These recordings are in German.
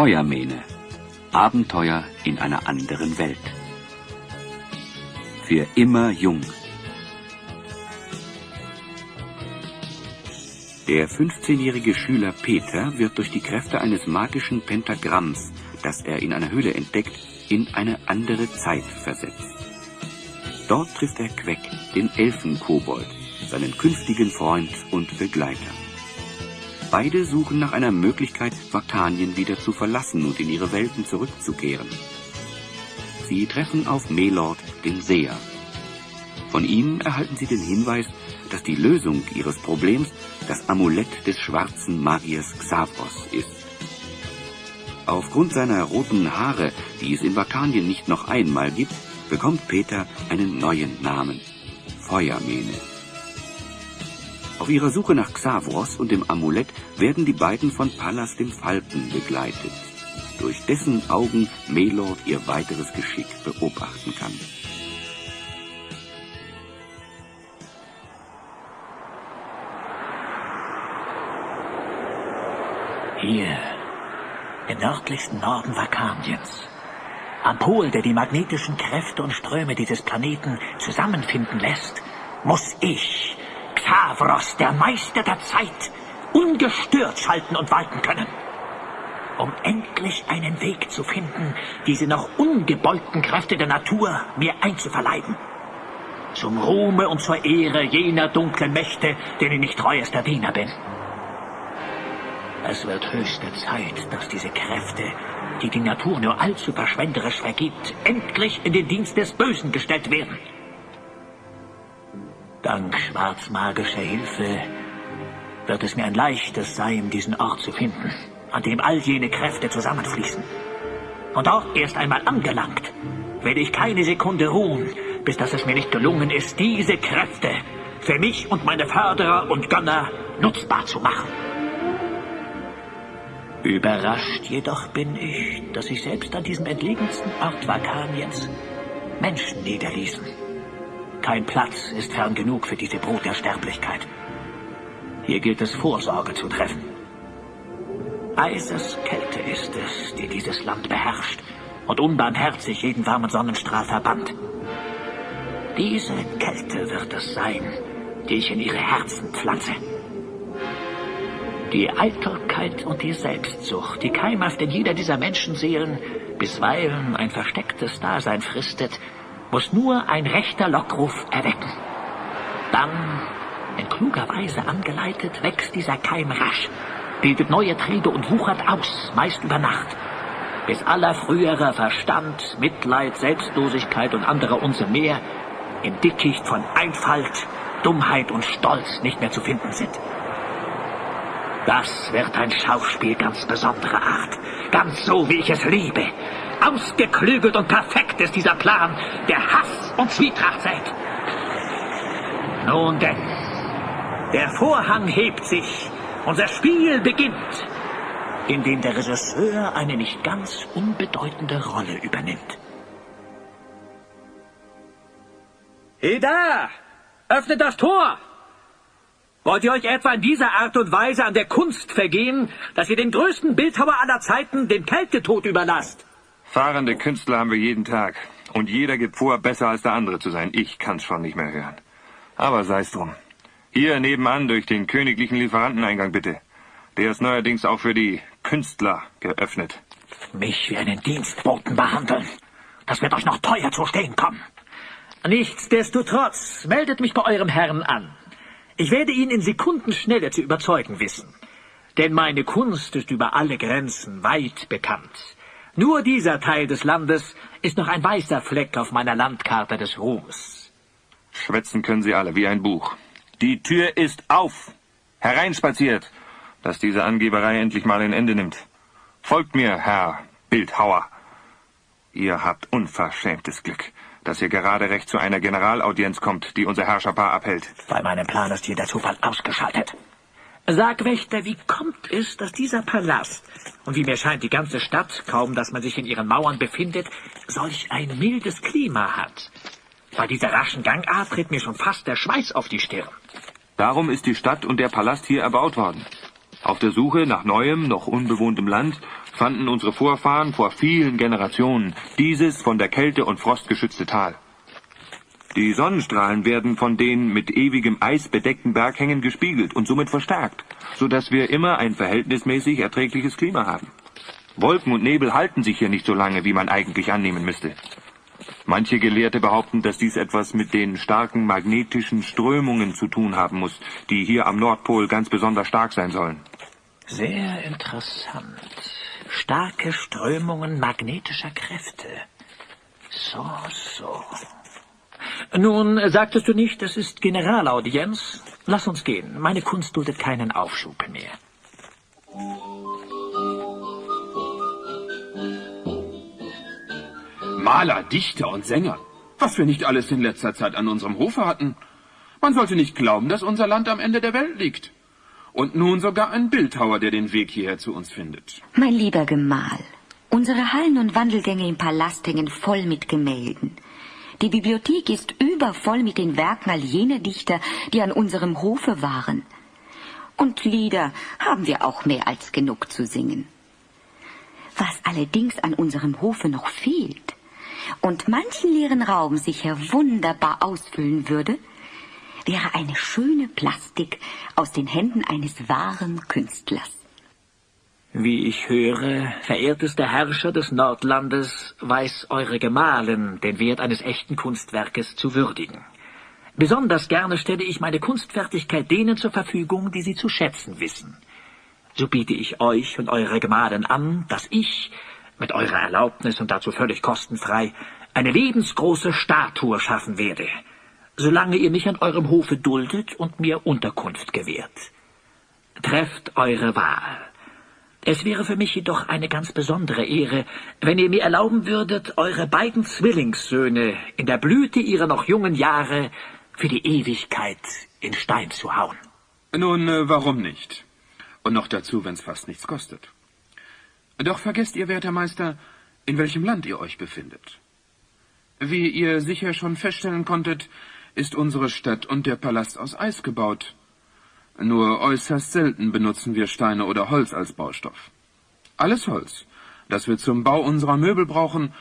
Feuermähne. Abenteuer in einer anderen Welt. Für immer jung. Der 15-jährige Schüler Peter wird durch die Kräfte eines magischen Pentagramms, das er in einer Höhle entdeckt, in eine andere Zeit versetzt. Dort trifft er Queck, den Elfenkobold, seinen künftigen Freund und Begleiter. Beide suchen nach einer Möglichkeit, Vatanien wieder zu verlassen und in ihre Welten zurückzukehren. Sie treffen auf Melord, den Seher. Von ihm erhalten sie den Hinweis, dass die Lösung ihres Problems das Amulett des schwarzen Magiers Xavros ist. Aufgrund seiner roten Haare, die es in Vatanien nicht noch einmal gibt, bekommt Peter einen neuen Namen: Feuermähne. Auf ihrer Suche nach Xavros und dem Amulett werden die beiden von Pallas dem Falken begleitet, durch dessen Augen Melord ihr weiteres Geschick beobachten kann. Hier, im nördlichsten Norden Vakaniens, am Pol, der die magnetischen Kräfte und Ströme dieses Planeten zusammenfinden lässt, muss ich, Xavros, der Meister der Zeit, ungestört schalten und walten können, um endlich einen Weg zu finden, diese noch ungebeugten Kräfte der Natur mir einzuverleiben. Zum Ruhme und zur Ehre jener dunklen Mächte, denen ich treuester Diener bin. Es wird höchste Zeit, dass diese Kräfte, die die Natur nur allzu verschwenderisch vergibt, endlich in den Dienst des Bösen gestellt werden. Dank schwarzmagischer Hilfe wird es mir ein leichtes sein, diesen Ort zu finden, an dem all jene Kräfte zusammenfließen. Und dort erst einmal angelangt, werde ich keine Sekunde ruhen, bis dass es mir nicht gelungen ist, diese Kräfte für mich und meine Förderer und Gönner nutzbar zu machen. Überrascht jedoch bin ich, dass sich selbst an diesem entlegensten Ort Vakaniens Menschen niederließen. Kein Platz ist fern genug für diese Brut der Sterblichkeit. Hier gilt es, Vorsorge zu treffen. Eiseskälte ist es, die dieses Land beherrscht und unbarmherzig jeden warmen Sonnenstrahl verbannt. Diese Kälte wird es sein, die ich in ihre Herzen pflanze. Die Eitelkeit und die Selbstsucht, die keimhaft in jeder dieser Menschenseelen bisweilen ein verstecktes Dasein fristet, muss nur ein rechter Lockruf erwecken. Dann, in kluger Weise angeleitet, wächst dieser Keim rasch, bildet neue Triebe und wuchert aus, meist über Nacht, bis aller früherer Verstand, Mitleid, Selbstlosigkeit und anderer Unsinn mehr im Dickicht von Einfalt, Dummheit und Stolz nicht mehr zu finden sind. Das wird ein Schauspiel ganz besonderer Art, ganz so, wie ich es liebe. Ausgeklügelt und perfekt ist dieser Plan, der Hass und Zwietracht sät. Nun denn, der Vorhang hebt sich, unser Spiel beginnt, in dem der Regisseur eine nicht ganz unbedeutende Rolle übernimmt. Hey da! Öffnet das Tor! Wollt ihr euch etwa in dieser Art und Weise an der Kunst vergehen, dass ihr den größten Bildhauer aller Zeiten den Kältetod überlasst? Fahrende Künstler haben wir jeden Tag. Und jeder gibt vor, besser als der andere zu sein. Ich kann's schon nicht mehr hören. Aber sei's drum. Hier nebenan durch den königlichen Lieferanteneingang bitte. Der ist neuerdings auch für die Künstler geöffnet. Mich wie einen Dienstboten behandeln. Das wird euch noch teuer zu stehen kommen. Nichtsdestotrotz, meldet mich bei eurem Herrn an. Ich werde ihn in Sekundenschnelle zu überzeugen wissen. Denn meine Kunst ist über alle Grenzen weit bekannt. Nur dieser Teil des Landes ist noch ein weißer Fleck auf meiner Landkarte des Ruhms. Schwätzen können Sie alle, wie ein Buch. Die Tür ist auf. Hereinspaziert, dass diese Angeberei endlich mal ein Ende nimmt. Folgt mir, Herr Bildhauer. Ihr habt unverschämtes Glück, dass ihr gerade recht zu einer Generalaudienz kommt, die unser Herrscherpaar abhält. Bei meinem Plan ist jeder Zufall ausgeschaltet. Sag, Wächter, wie kommt es, dass dieser Palast, und wie mir scheint die ganze Stadt, kaum dass man sich in ihren Mauern befindet, solch ein mildes Klima hat? Bei dieser raschen Gangart tritt mir schon fast der Schweiß auf die Stirn. Darum ist die Stadt und der Palast hier erbaut worden. Auf der Suche nach neuem, noch unbewohntem Land fanden unsere Vorfahren vor vielen Generationen dieses von der Kälte und Frost geschützte Tal. Die Sonnenstrahlen werden von den mit ewigem Eis bedeckten Berghängen gespiegelt und somit verstärkt, sodass wir immer ein verhältnismäßig erträgliches Klima haben. Wolken und Nebel halten sich hier nicht so lange, wie man eigentlich annehmen müsste. Manche Gelehrte behaupten, dass dies etwas mit den starken magnetischen Strömungen zu tun haben muss, die hier am Nordpol ganz besonders stark sein sollen. Sehr interessant. Starke Strömungen magnetischer Kräfte. So. Nun, sagtest du nicht, es ist Generalaudienz? Lass uns gehen. Meine Kunst duldet keinen Aufschub mehr. Maler, Dichter und Sänger. Was wir nicht alles in letzter Zeit an unserem Hofe hatten. Man sollte nicht glauben, dass unser Land am Ende der Welt liegt. Und nun sogar ein Bildhauer, der den Weg hierher zu uns findet. Mein lieber Gemahl, unsere Hallen und Wandelgänge im Palast hängen voll mit Gemälden. Die Bibliothek ist übervoll mit den Werken all jener Dichter, die an unserem Hofe waren. Und Lieder haben wir auch mehr als genug zu singen. Was allerdings an unserem Hofe noch fehlt und manchen leeren Raum sicher wunderbar ausfüllen würde, wäre eine schöne Plastik aus den Händen eines wahren Künstlers. Wie ich höre, verehrtester Herrscher des Nordlandes, weiß eure Gemahlin den Wert eines echten Kunstwerkes zu würdigen. Besonders gerne stelle ich meine Kunstfertigkeit denen zur Verfügung, die sie zu schätzen wissen. So biete ich euch und eure Gemahlin an, dass ich, mit eurer Erlaubnis und dazu völlig kostenfrei, eine lebensgroße Statue schaffen werde, solange ihr mich an eurem Hofe duldet und mir Unterkunft gewährt. Trefft eure Wahl. Es wäre für mich jedoch eine ganz besondere Ehre, wenn ihr mir erlauben würdet, eure beiden Zwillingssöhne in der Blüte ihrer noch jungen Jahre für die Ewigkeit in Stein zu hauen. Nun, warum nicht? Und noch dazu, wenn's fast nichts kostet. Doch vergesst ihr, werter Meister, in welchem Land ihr euch befindet. Wie ihr sicher schon feststellen konntet, ist unsere Stadt und der Palast aus Eis gebaut. Nur äußerst selten benutzen wir Steine oder Holz als Baustoff. Alles Holz, das wir zum Bau unserer Möbel brauchen,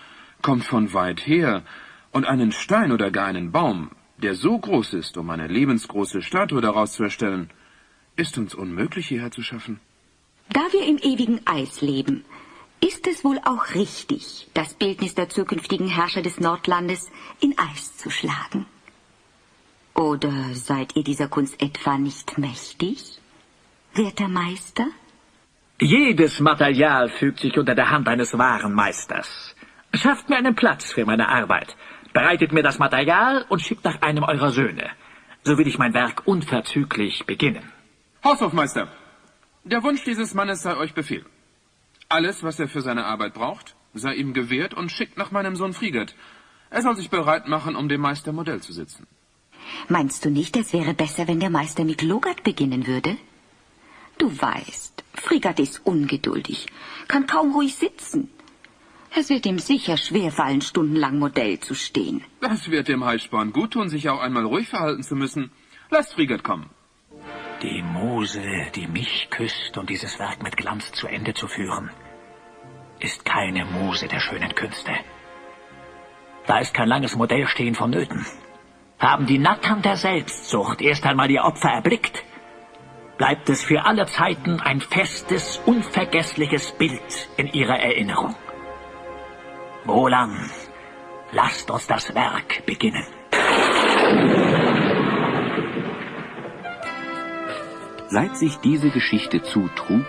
kommt von weit her, und einen Stein oder gar einen Baum, der so groß ist, um eine lebensgroße Statue daraus zu erstellen, ist uns unmöglich hierher zu schaffen. Da wir im ewigen Eis leben, ist es wohl auch richtig, das Bildnis der zukünftigen Herrscher des Nordlandes in Eis zu schlagen. Oder seid ihr dieser Kunst etwa nicht mächtig, werter Meister? Jedes Material fügt sich unter der Hand eines wahren Meisters. Schafft mir einen Platz für meine Arbeit, bereitet mir das Material und schickt nach einem eurer Söhne. So will ich mein Werk unverzüglich beginnen. Haushofmeister, der Wunsch dieses Mannes sei euch Befehl. Alles, was er für seine Arbeit braucht, sei ihm gewährt und schickt nach meinem Sohn Frigert. Er soll sich bereit machen, um dem Meister Modell zu sitzen. Meinst du nicht, es wäre besser, wenn der Meister mit Logart beginnen würde? Du weißt, Frigert ist ungeduldig, kann kaum ruhig sitzen. Es wird ihm sicher schwerfallen, stundenlang Modell zu stehen. Das wird dem Heißsporn gut tun, sich auch einmal ruhig verhalten zu müssen. Lasst Frigert kommen. Die Muse, die mich küsst, um dieses Werk mit Glanz zu Ende zu führen, ist keine Muse der schönen Künste. Da ist kein langes Modellstehen vonnöten. Haben die Nattern der Selbstsucht erst einmal ihr Opfer erblickt, bleibt es für alle Zeiten ein festes, unvergessliches Bild in ihrer Erinnerung. Wohlan, lasst uns das Werk beginnen. Seit sich diese Geschichte zutrug,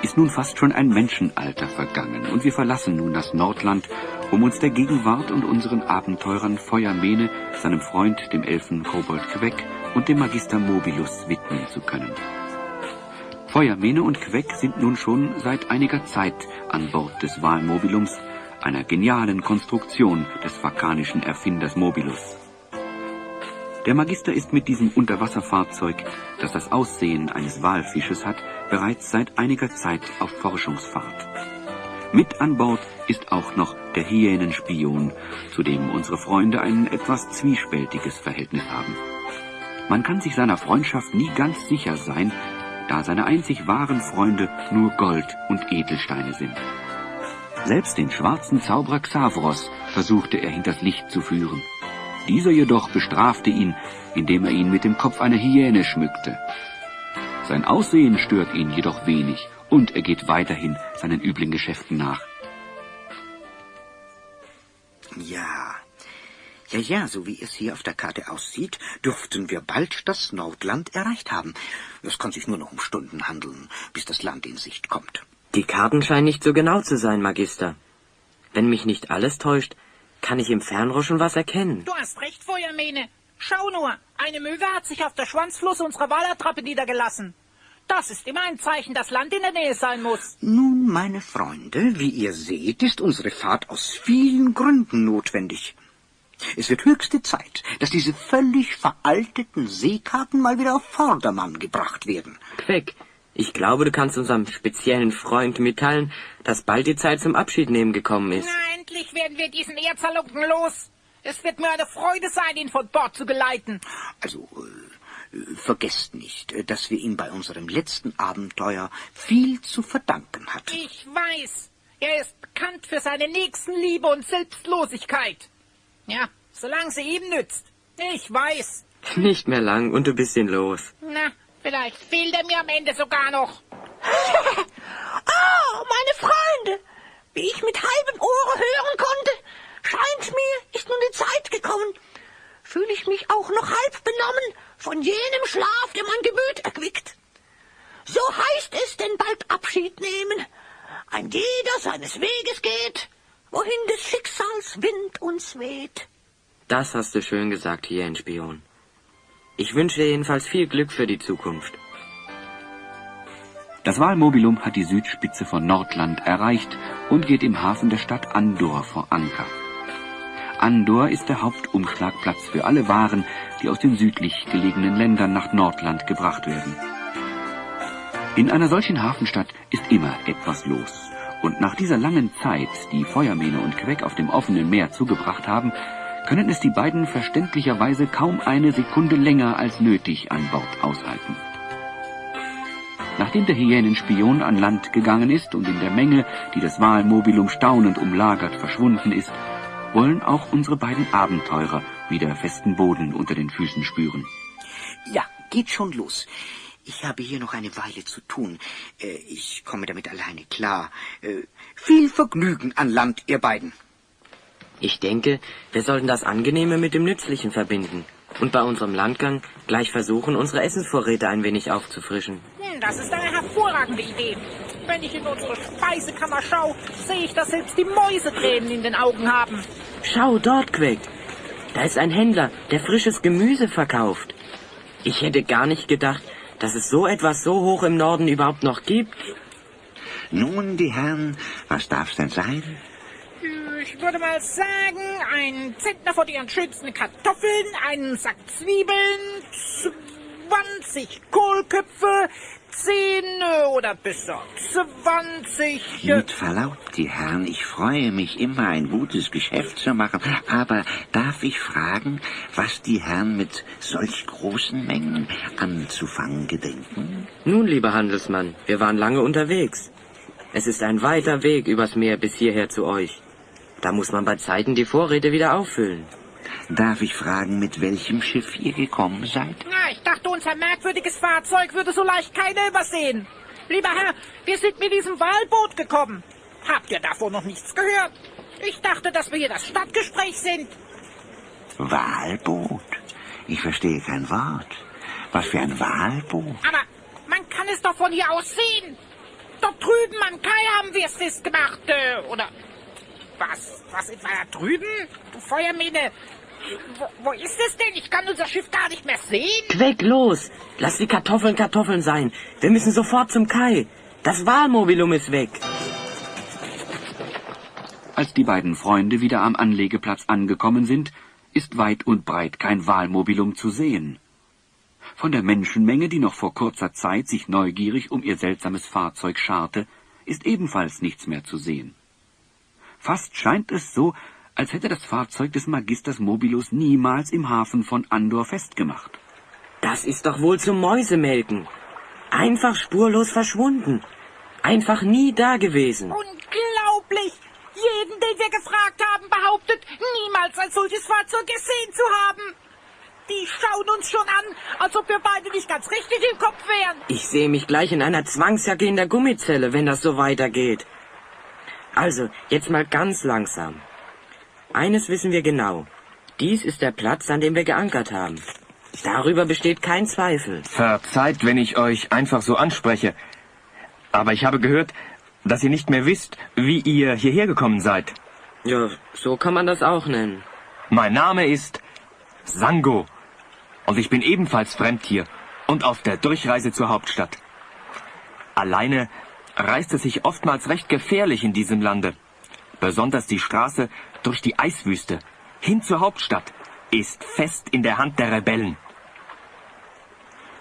ist nun fast schon ein Menschenalter vergangen und wir verlassen nun das Nordland, um uns der Gegenwart und unseren Abenteurern Feuermene, seinem Freund, dem Elfen Kobold Queck und dem Magister Mobilus widmen zu können. Feuermene und Queck sind nun schon seit einiger Zeit an Bord des Walmobilums, einer genialen Konstruktion des vakanischen Erfinders Mobilus. Der Magister ist mit diesem Unterwasserfahrzeug, das das Aussehen eines Walfisches hat, bereits seit einiger Zeit auf Forschungsfahrt. Mit an Bord ist auch noch der Hyänenspion, zu dem unsere Freunde ein etwas zwiespältiges Verhältnis haben. Man kann sich seiner Freundschaft nie ganz sicher sein, da seine einzig wahren Freunde nur Gold und Edelsteine sind. Selbst den schwarzen Zauberer Xavros versuchte er hinters Licht zu führen. Dieser jedoch bestrafte ihn, indem er ihn mit dem Kopf einer Hyäne schmückte. Sein Aussehen stört ihn jedoch wenig, und er geht weiterhin seinen üblen Geschäften nach. Ja, so wie es hier auf der Karte aussieht, dürften wir bald das Nordland erreicht haben. Es kann sich nur noch um Stunden handeln, bis das Land in Sicht kommt. Die Karten scheinen nicht so genau zu sein, Magister. Wenn mich nicht alles täuscht, kann ich im Fernrohr schon was erkennen. Du hast recht, Feuermähne. Schau nur, eine Möwe hat sich auf der Schwanzflosse unserer Walattrappe niedergelassen. Das ist immer ein Zeichen, dass Land in der Nähe sein muss. Nun, meine Freunde, wie ihr seht, ist unsere Fahrt aus vielen Gründen notwendig. Es wird höchste Zeit, dass diese völlig veralteten Seekarten mal wieder auf Vordermann gebracht werden. Queck, ich glaube, du kannst unserem speziellen Freund mitteilen, dass bald die Zeit zum Abschiednehmen gekommen ist. Na, endlich werden wir diesen Erzhalunken los. Es wird mir eine Freude sein, ihn von Bord zu geleiten. Also, vergesst nicht, dass wir ihm bei unserem letzten Abenteuer viel zu verdanken hatten. Ich weiß, er ist bekannt für seine Nächstenliebe und Selbstlosigkeit. Ja, solange sie ihm nützt. Ich weiß. Nicht mehr lang und du bist ihn los. Na, vielleicht fehlt er mir am Ende sogar noch. Meine Freunde! Wie ich mit halbem Ohre hören konnte, scheint mir, ist nun die Zeit gekommen. Fühle ich mich auch noch halb benommen von jenem Schlaf, der mein Gemüt erquickt. So heißt es denn bald Abschied nehmen. Ein jeder seines Weges geht, wohin des Schicksals Wind uns weht. Das hast du schön gesagt, Hyänenspion. Ich wünsche dir jedenfalls viel Glück für die Zukunft. Das Walmobilum hat die Südspitze von Nordland erreicht und geht im Hafen der Stadt Andor vor Anker. Andor ist der Hauptumschlagplatz für alle Waren, die aus den südlich gelegenen Ländern nach Nordland gebracht werden. In einer solchen Hafenstadt ist immer etwas los. Und nach dieser langen Zeit, die Feuermähne und Queck auf dem offenen Meer zugebracht haben, können es die beiden verständlicherweise kaum eine Sekunde länger als nötig an Bord aushalten. Nachdem der Hyänenspion an Land gegangen ist und in der Menge, die das Walmobilum staunend umlagert, verschwunden ist, wollen auch unsere beiden Abenteurer wieder festen Boden unter den Füßen spüren. Ja, geht schon los. Ich habe hier noch eine Weile zu tun. Ich komme damit alleine klar. Viel Vergnügen an Land, ihr beiden. Ich denke, wir sollten das Angenehme mit dem Nützlichen verbinden und bei unserem Landgang gleich versuchen, unsere Essensvorräte ein wenig aufzufrischen. Das ist eine hervorragende Idee. Wenn ich in unsere Speisekammer schaue, sehe ich, dass selbst die Mäuse Tränen in den Augen haben. Schau dort, Queck. Da ist ein Händler, der frisches Gemüse verkauft. Ich hätte gar nicht gedacht, dass es so etwas so hoch im Norden überhaupt noch gibt. Nun, die Herren, was darf's denn sein? Ich würde mal sagen, ein Zentner von ihren schönsten Kartoffeln, einen Sack Zwiebeln, 20 Kohlköpfe, 10 oder besser 20... Mit Verlaub, die Herren, ich freue mich immer, ein gutes Geschäft zu machen, aber darf ich fragen, was die Herren mit solch großen Mengen anzufangen gedenken? Nun, lieber Handelsmann, wir waren lange unterwegs. Es ist ein weiter Weg übers Meer bis hierher zu euch. Da muss man bei Zeiten die Vorräte wieder auffüllen. Darf ich fragen, mit welchem Schiff ihr gekommen seid? Na, ich dachte, unser merkwürdiges Fahrzeug würde so leicht keiner übersehen. Lieber Herr, wir sind mit diesem Walboot gekommen. Habt ihr davon noch nichts gehört? Ich dachte, dass wir hier das Stadtgespräch sind. Walboot? Ich verstehe kein Wort. Was für ein Walboot? Aber man kann es doch von hier aus sehen. Dort drüben am Kai haben wir es festgemacht, oder... Was ist da drüben? Du Feuermähne. Wo ist es denn? Ich kann unser Schiff gar nicht mehr sehen. Queck, los! Lass die Kartoffeln Kartoffeln sein. Wir müssen sofort zum Kai. Das Walmobilum ist weg. Als die beiden Freunde wieder am Anlegeplatz angekommen sind, ist weit und breit kein Walmobilum zu sehen. Von der Menschenmenge, die noch vor kurzer Zeit sich neugierig um ihr seltsames Fahrzeug scharte, ist ebenfalls nichts mehr zu sehen. Fast scheint es so, als hätte das Fahrzeug des Magisters Mobilus niemals im Hafen von Andor festgemacht. Das ist doch wohl zum Mäusemelken. Einfach spurlos verschwunden. Einfach nie da gewesen. Unglaublich! Jeden, den wir gefragt haben, behauptet, niemals ein solches Fahrzeug gesehen zu haben. Die schauen uns schon an, als ob wir beide nicht ganz richtig im Kopf wären. Ich sehe mich gleich in einer Zwangsjacke in der Gummizelle, wenn das so weitergeht. Also, jetzt mal ganz langsam. Eines wissen wir genau. Dies ist der Platz, an dem wir geankert haben. Darüber besteht kein Zweifel. Verzeiht, wenn ich euch einfach so anspreche. Aber ich habe gehört, dass ihr nicht mehr wisst, wie ihr hierher gekommen seid. Ja, so kann man das auch nennen. Mein Name ist Sango. Und ich bin ebenfalls fremd hier und auf der Durchreise zur Hauptstadt. Alleine reist es sich oftmals recht gefährlich in diesem Lande. Besonders die Straße durch die Eiswüste hin zur Hauptstadt ist fest in der Hand der Rebellen.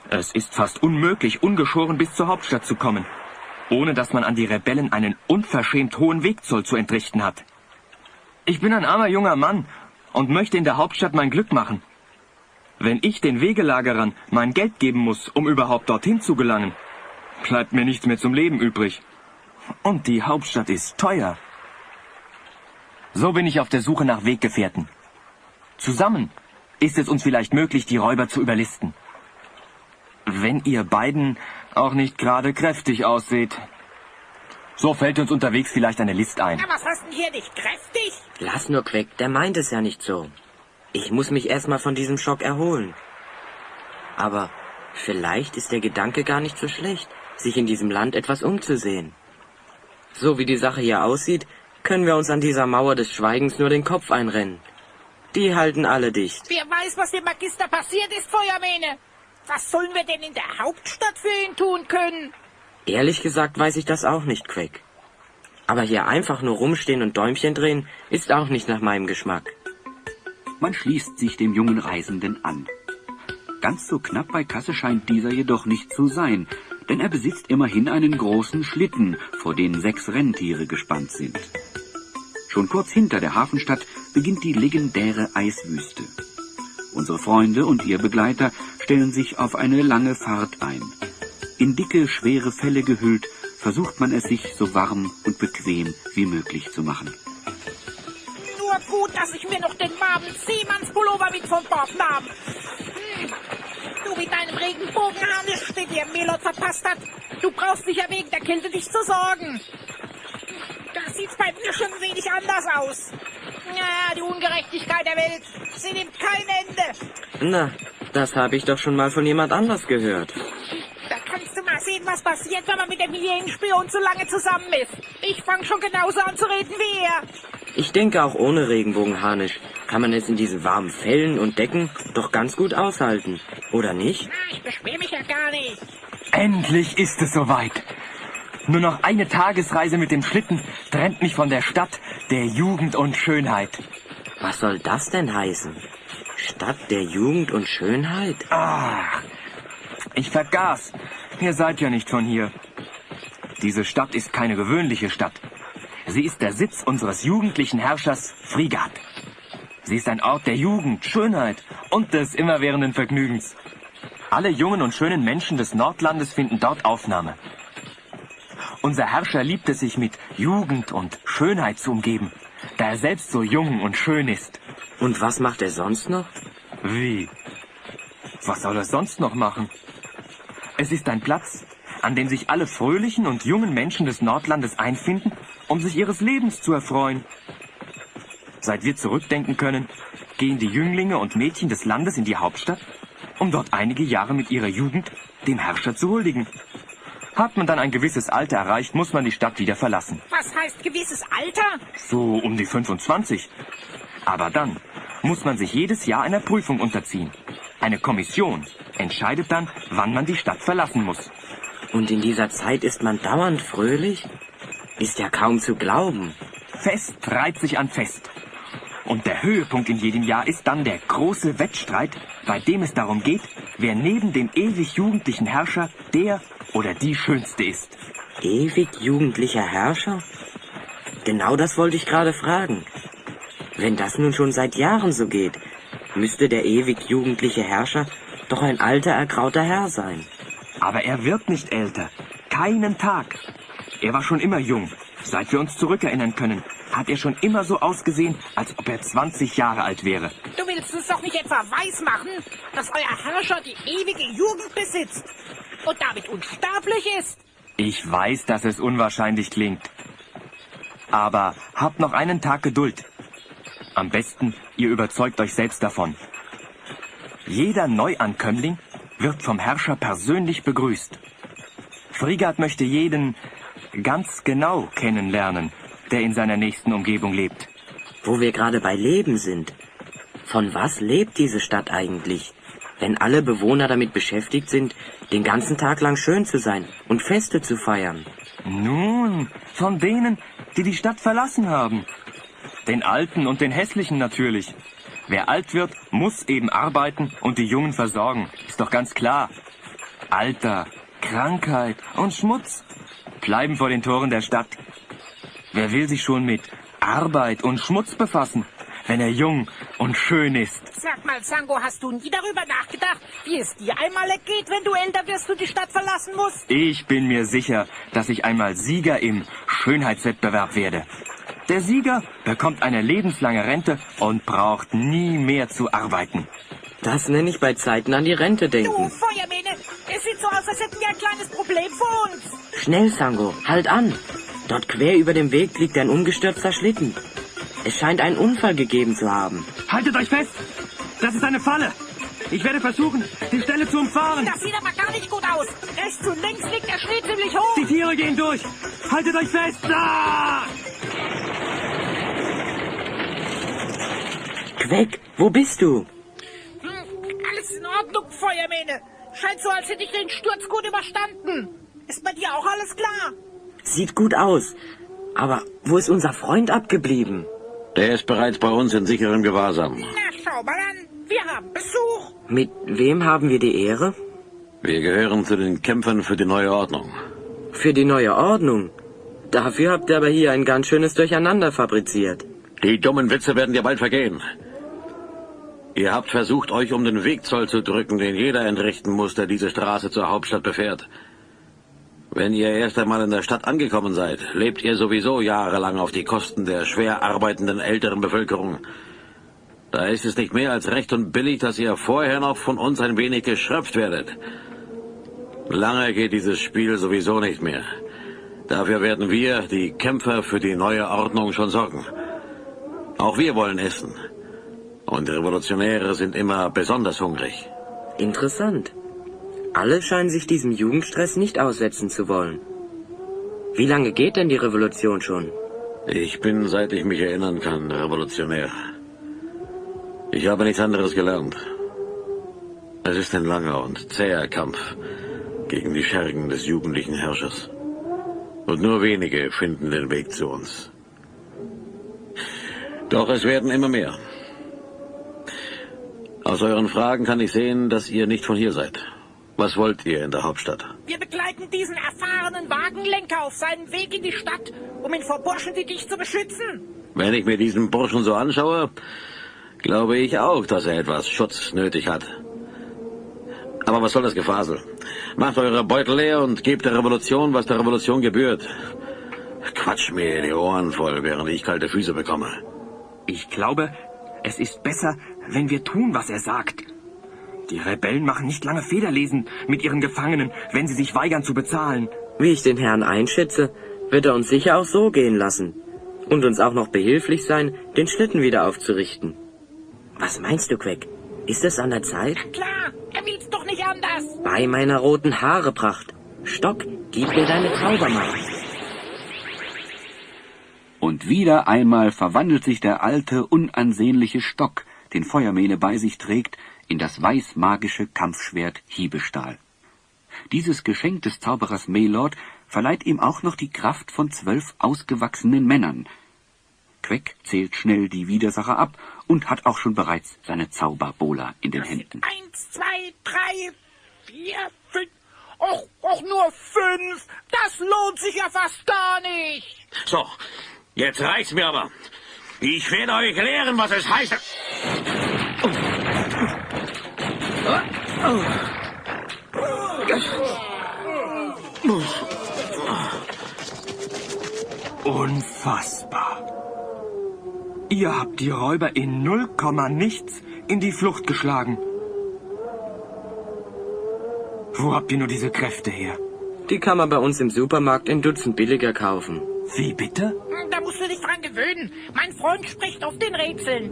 Es ist fast unmöglich, ungeschoren bis zur Hauptstadt zu kommen, ohne dass man an die Rebellen einen unverschämt hohen Wegzoll zu entrichten hat. Ich bin ein armer junger Mann und möchte in der Hauptstadt mein Glück machen. Wenn ich den Wegelagerern mein Geld geben muss, um überhaupt dorthin zu gelangen, bleibt mir nichts mehr zum Leben übrig. Und die Hauptstadt ist teuer. So bin ich auf der Suche nach Weggefährten. Zusammen ist es uns vielleicht möglich, die Räuber zu überlisten. Wenn ihr beiden auch nicht gerade kräftig ausseht. So fällt uns unterwegs vielleicht eine List ein. Na, was hast denn hier nicht kräftig? Lass nur, Queck, der meint es ja nicht so. Ich muss mich erstmal von diesem Schock erholen. Aber vielleicht ist der Gedanke gar nicht so schlecht, sich in diesem Land etwas umzusehen. So wie die Sache hier aussieht, können wir uns an dieser Mauer des Schweigens nur den Kopf einrennen. Die halten alle dicht. Wer weiß, was dem Magister passiert ist, Feuermähne. Was sollen wir denn in der Hauptstadt für ihn tun können? Ehrlich gesagt weiß ich das auch nicht, Queck. Aber hier einfach nur rumstehen und Däumchen drehen, ist auch nicht nach meinem Geschmack. Man schließt sich dem jungen Reisenden an. Ganz so knapp bei Kasse scheint dieser jedoch nicht zu sein, denn er besitzt immerhin einen großen Schlitten, vor den 6 Renntiere gespannt sind. Schon kurz hinter der Hafenstadt beginnt die legendäre Eiswüste. Unsere Freunde und ihr Begleiter stellen sich auf eine lange Fahrt ein. In dicke, schwere Felle gehüllt, versucht man es sich so warm und bequem wie möglich zu machen. Nur gut, dass ich mir noch den warmen Seemannspullover mit von Bord nahm. Du mit deinem Regenbogenharnisch, den dir Melot verpasst hat. Du brauchst sicher wegen der Kälte nicht zu sorgen. Da sieht's bei mir schon ein wenig anders aus. Ja, die Ungerechtigkeit der Welt, sie nimmt kein Ende. Na, das habe ich doch schon mal von jemand anders gehört. Da kannst du mal sehen, was passiert, wenn man mit dem Hyänenspion zu lange zusammen ist. Ich fange schon genauso an zu reden wie er. Ich denke, auch ohne Regenbogenharnisch kann man es in diesen warmen Fellen und Decken doch ganz gut aushalten, oder nicht? Na, ich beschwere mich ja gar nicht. Endlich ist es soweit. Nur noch eine Tagesreise mit dem Schlitten trennt mich von der Stadt der Jugend und Schönheit. Was soll das denn heißen? Stadt der Jugend und Schönheit? Ach, ich vergaß. Ihr seid ja nicht von hier. Diese Stadt ist keine gewöhnliche Stadt. Sie ist der Sitz unseres jugendlichen Herrschers Frigard. Sie ist ein Ort der Jugend, Schönheit und des immerwährenden Vergnügens. Alle jungen und schönen Menschen des Nordlandes finden dort Aufnahme. Unser Herrscher liebt es, sich mit Jugend und Schönheit zu umgeben, da er selbst so jung und schön ist. Und was macht er sonst noch? Wie? Was soll er sonst noch machen? Es ist ein Platz, an dem sich alle fröhlichen und jungen Menschen des Nordlandes einfinden, um sich ihres Lebens zu erfreuen. Seit wir zurückdenken können, gehen die Jünglinge und Mädchen des Landes in die Hauptstadt, um dort einige Jahre mit ihrer Jugend dem Herrscher zu huldigen. Hat man dann ein gewisses Alter erreicht, muss man die Stadt wieder verlassen. Was heißt gewisses Alter? So um die 25. Aber dann muss man sich jedes Jahr einer Prüfung unterziehen. Eine Kommission entscheidet dann, wann man die Stadt verlassen muss. Und in dieser Zeit ist man dauernd fröhlich? Ist ja kaum zu glauben. Fest reiht sich an Fest. Und der Höhepunkt in jedem Jahr ist dann der große Wettstreit, bei dem es darum geht, wer neben dem ewig jugendlichen Herrscher der oder die Schönste ist. Ewig jugendlicher Herrscher? Genau das wollte ich gerade fragen. Wenn das nun schon seit Jahren so geht, müsste der ewig jugendliche Herrscher doch ein alter, ergrauter Herr sein. Aber er wird nicht älter. Keinen Tag. Er war schon immer jung. Seit wir uns zurückerinnern können, hat er schon immer so ausgesehen, als ob er 20 Jahre alt wäre. Du willst uns doch nicht etwa weismachen, dass euer Herrscher die ewige Jugend besitzt und damit unsterblich ist? Ich weiß, dass es unwahrscheinlich klingt. Aber habt noch einen Tag Geduld. Am besten, ihr überzeugt euch selbst davon. Jeder Neuankömmling wird vom Herrscher persönlich begrüßt. Frigard möchte jeden ganz genau kennenlernen, der in seiner nächsten Umgebung lebt. Wo wir gerade bei Leben sind. Von was lebt diese Stadt eigentlich, wenn alle Bewohner damit beschäftigt sind, den ganzen Tag lang schön zu sein und Feste zu feiern? Nun, von denen, die die Stadt verlassen haben. Den Alten und den Hässlichen natürlich. Wer alt wird, muss eben arbeiten und die Jungen versorgen. Ist doch ganz klar. Alter, Krankheit und Schmutz bleiben vor den Toren der Stadt. Wer will sich schon mit Arbeit und Schmutz befassen, wenn er jung und schön ist? Sag mal, Sango, hast du nie darüber nachgedacht, wie es dir einmal ergeht, wenn du älter wirst und die Stadt verlassen musst? Ich bin mir sicher, dass ich einmal Sieger im Schönheitswettbewerb werde. Der Sieger bekommt eine lebenslange Rente und braucht nie mehr zu arbeiten. Das nenne ich bei Zeiten an die Rente Du denken. Feuermähne, es sieht so aus, als hätten wir ein kleines Problem vor uns. Schnell, Sango, halt an. Dort quer über dem Weg liegt ein umgestürzter Schlitten. Es scheint einen Unfall gegeben zu haben. Haltet euch fest! Das ist eine Falle! Ich werde versuchen, die Stelle zu umfahren. Das sieht aber gar nicht gut aus. Rechts und links liegt der Schnee ziemlich hoch. Die Tiere gehen durch! Haltet euch fest! Ah! Queck, wo bist du? Alles in Ordnung, Feuermähne. Scheint so, als hätte ich den Sturz gut überstanden. Ist bei dir auch alles klar? Sieht gut aus. Aber wo ist unser Freund abgeblieben? Der ist bereits bei uns in sicherem Gewahrsam. Na, schau mal an. Wir haben Besuch. Mit wem haben wir die Ehre? Wir gehören zu den Kämpfern für die neue Ordnung. Für die neue Ordnung? Dafür habt ihr aber hier ein ganz schönes Durcheinander fabriziert. Die dummen Witze werden dir bald vergehen. Ihr habt versucht, euch um den Wegzoll zu drücken, den jeder entrichten muss, der diese Straße zur Hauptstadt befährt. Wenn ihr erst einmal in der Stadt angekommen seid, lebt ihr sowieso jahrelang auf die Kosten der schwer arbeitenden älteren Bevölkerung. Da ist es nicht mehr als recht und billig, dass ihr vorher noch von uns ein wenig geschröpft werdet. Lange geht dieses Spiel sowieso nicht mehr. Dafür werden wir, die Kämpfer für die neue Ordnung, schon sorgen. Auch wir wollen essen. Und Revolutionäre sind immer besonders hungrig. Interessant. Alle scheinen sich diesem Jugendstress nicht aussetzen zu wollen. Wie lange geht denn die Revolution schon? Ich bin, seit ich mich erinnern kann, Revolutionär. Ich habe nichts anderes gelernt. Es ist ein langer und zäher Kampf gegen die Schergen des jugendlichen Herrschers. Und nur wenige finden den Weg zu uns. Doch es werden immer mehr. Aus euren Fragen kann ich sehen, dass ihr nicht von hier seid. Was wollt ihr in der Hauptstadt? Wir begleiten diesen erfahrenen Wagenlenker auf seinem Weg in die Stadt, um ihn vor Burschen wie dich zu beschützen. Wenn ich mir diesen Burschen so anschaue, glaube ich auch, dass er etwas Schutz nötig hat. Aber was soll das Gefasel? Macht eure Beutel leer und gebt der Revolution, was der Revolution gebührt. Quatsch mir die Ohren voll, während ich kalte Füße bekomme. Ich glaube, es ist besser, wenn wir tun, was er sagt. Die Rebellen machen nicht lange Federlesen mit ihren Gefangenen, wenn sie sich weigern zu bezahlen. Wie ich den Herrn einschätze, wird er uns sicher auch so gehen lassen. Und uns auch noch behilflich sein, den Schlitten wieder aufzurichten. Was meinst du, Queck? Ist es an der Zeit? Na klar, er will's doch nicht anders. Bei meiner roten Haarepracht. Stock, gib mir deine Zaubermacht. Und wieder einmal verwandelt sich der alte, unansehnliche Stock, den Feuermähne bei sich trägt, in das weiß-magische Kampfschwert Hiebestahl. Dieses Geschenk des Zauberers Melord verleiht ihm auch noch die Kraft von 12 ausgewachsenen Männern. Queck zählt schnell die Widersacher ab und hat auch schon bereits seine Zauberbola in den Händen. 1, 2, 3, 4, 5. Och, nur 5. Das lohnt sich ja fast gar nicht. So, jetzt reicht's mir aber. Ich werde euch lehren, was es heißt. Unfassbar. Ihr habt die Räuber in 0, nichts in die Flucht geschlagen. Wo habt ihr nur diese Kräfte her? Die kann man bei uns im Supermarkt in Dutzend billiger kaufen. Wie bitte? Da musst du dich dran gewöhnen. Mein Freund spricht auf den Rätseln.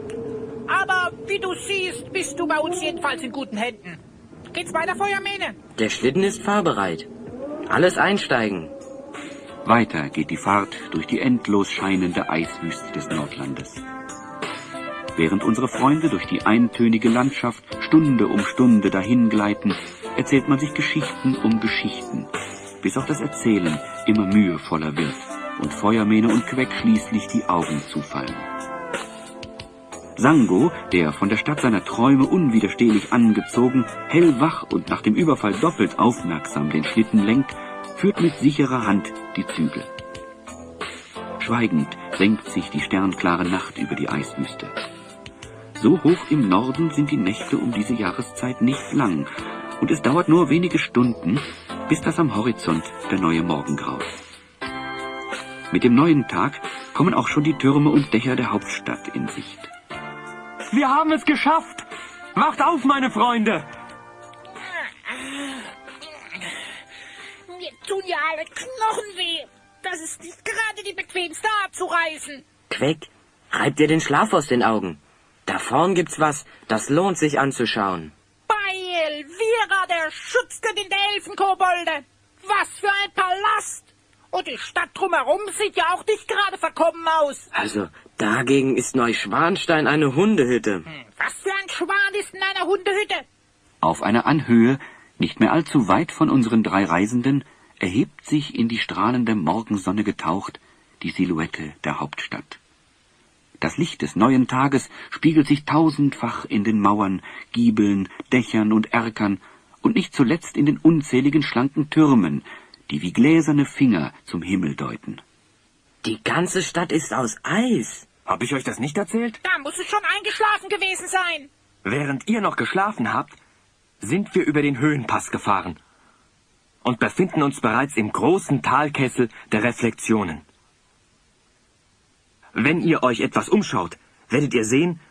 Aber wie du siehst, bist du bei uns jedenfalls in guten Händen. Geht's weiter, Feuermähne? Der Schlitten ist fahrbereit. Alles einsteigen. Weiter geht die Fahrt durch die endlos scheinende Eiswüste des Nordlandes. Während unsere Freunde durch die eintönige Landschaft Stunde um Stunde dahingleiten, erzählt man sich Geschichten um Geschichten, bis auch das Erzählen immer mühevoller wird und Feuermähne und Queck schließlich die Augen zufallen. Sango, der von der Stadt seiner Träume unwiderstehlich angezogen, hellwach und nach dem Überfall doppelt aufmerksam den Schlitten lenkt, führt mit sicherer Hand die Zügel. Schweigend senkt sich die sternklare Nacht über die Eiswüste. So hoch im Norden sind die Nächte um diese Jahreszeit nicht lang, und es dauert nur wenige Stunden, bis das am Horizont der neue Morgen graut. Mit dem neuen Tag kommen auch schon die Türme und Dächer der Hauptstadt in Sicht. Wir haben es geschafft! Wacht auf, meine Freunde! Mir tun ja alle Knochen weh. Das ist nicht gerade die bequemste Art zu reisen. Queck, reib dir den Schlaf aus den Augen. Da vorn gibt's was, das lohnt sich anzuschauen. Beil, Vira, der Schutzgöttin der Elfenkobolde. Was für ein Palast! Und die Stadt drumherum sieht ja auch nicht gerade verkommen aus. Also, dagegen ist Neuschwanstein eine Hundehütte. Was für ein Schwan ist in einer Hundehütte? Auf einer Anhöhe, nicht mehr allzu weit von unseren 3 Reisenden, erhebt sich in die strahlende Morgensonne getaucht die Silhouette der Hauptstadt. Das Licht des neuen Tages spiegelt sich tausendfach in den Mauern, Giebeln, Dächern und Erkern und nicht zuletzt in den unzähligen schlanken Türmen, die wie gläserne Finger zum Himmel deuten. Die ganze Stadt ist aus Eis. Hab ich euch das nicht erzählt? Da muss es schon eingeschlafen gewesen sein. Während ihr noch geschlafen habt, sind wir über den Höhenpass gefahren und befinden uns bereits im großen Talkessel der Reflexionen. Wenn ihr euch etwas umschaut, werdet ihr sehen,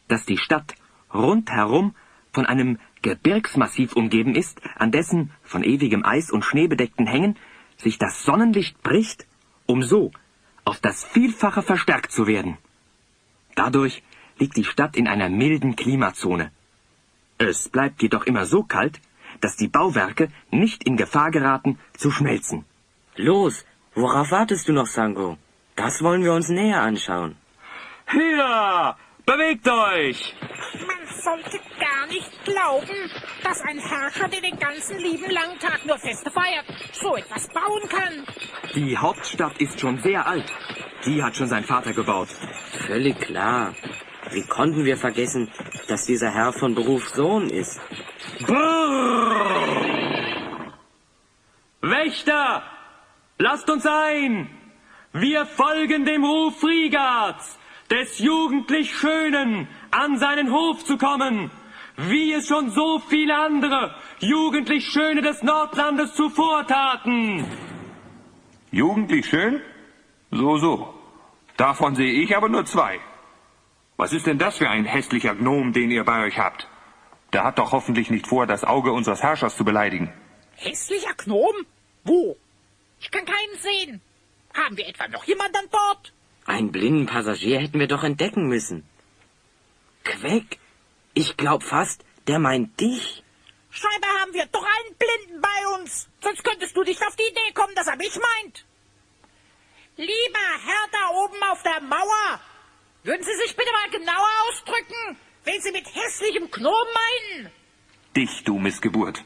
dass die Stadt rundherum von einem Gebirgsmassiv umgeben ist, an dessen von ewigem Eis und Schnee bedeckten Hängen sich das Sonnenlicht bricht, um so auf das Vielfache verstärkt zu werden. Dadurch liegt die Stadt in einer milden Klimazone. Es bleibt jedoch immer so kalt, dass die Bauwerke nicht in Gefahr geraten, zu schmelzen. Los, worauf wartest du noch, Sango? Das wollen wir uns näher anschauen. Hier, bewegt euch! Man sollte gar nicht glauben, dass ein Herrscher, der den ganzen lieben langen Tag nur Feste feiert, so etwas bauen kann. Die Hauptstadt ist schon sehr alt. Die hat schon sein Vater gebaut. Völlig klar. Wie konnten wir vergessen, dass dieser Herr von Beruf Sohn ist? Brrr! Wächter! Lasst uns ein! Wir folgen dem Ruf Frigards, des jugendlich Schönen, an seinen Hof zu kommen, wie es schon so viele andere jugendlich Schöne des Nordlandes zuvor taten. Jugendlich schön? So. Davon sehe ich aber nur 2. Was ist denn das für ein hässlicher Gnom, den ihr bei euch habt? Der hat doch hoffentlich nicht vor, das Auge unseres Herrschers zu beleidigen. Hässlicher Gnom? Wo? Ich kann keinen sehen. Haben wir etwa noch jemand an Bord? Einen blinden Passagier hätten wir doch entdecken müssen. Queck, ich glaub fast, der meint dich. Scheinbar haben wir doch einen Blinden bei uns. Sonst könntest du nicht auf die Idee kommen, dass er mich meint. Lieber Herr da oben auf der Mauer, würden Sie sich bitte mal genauer ausdrücken, wen Sie mit hässlichem Gnom meinen? Dich, du Missgeburt.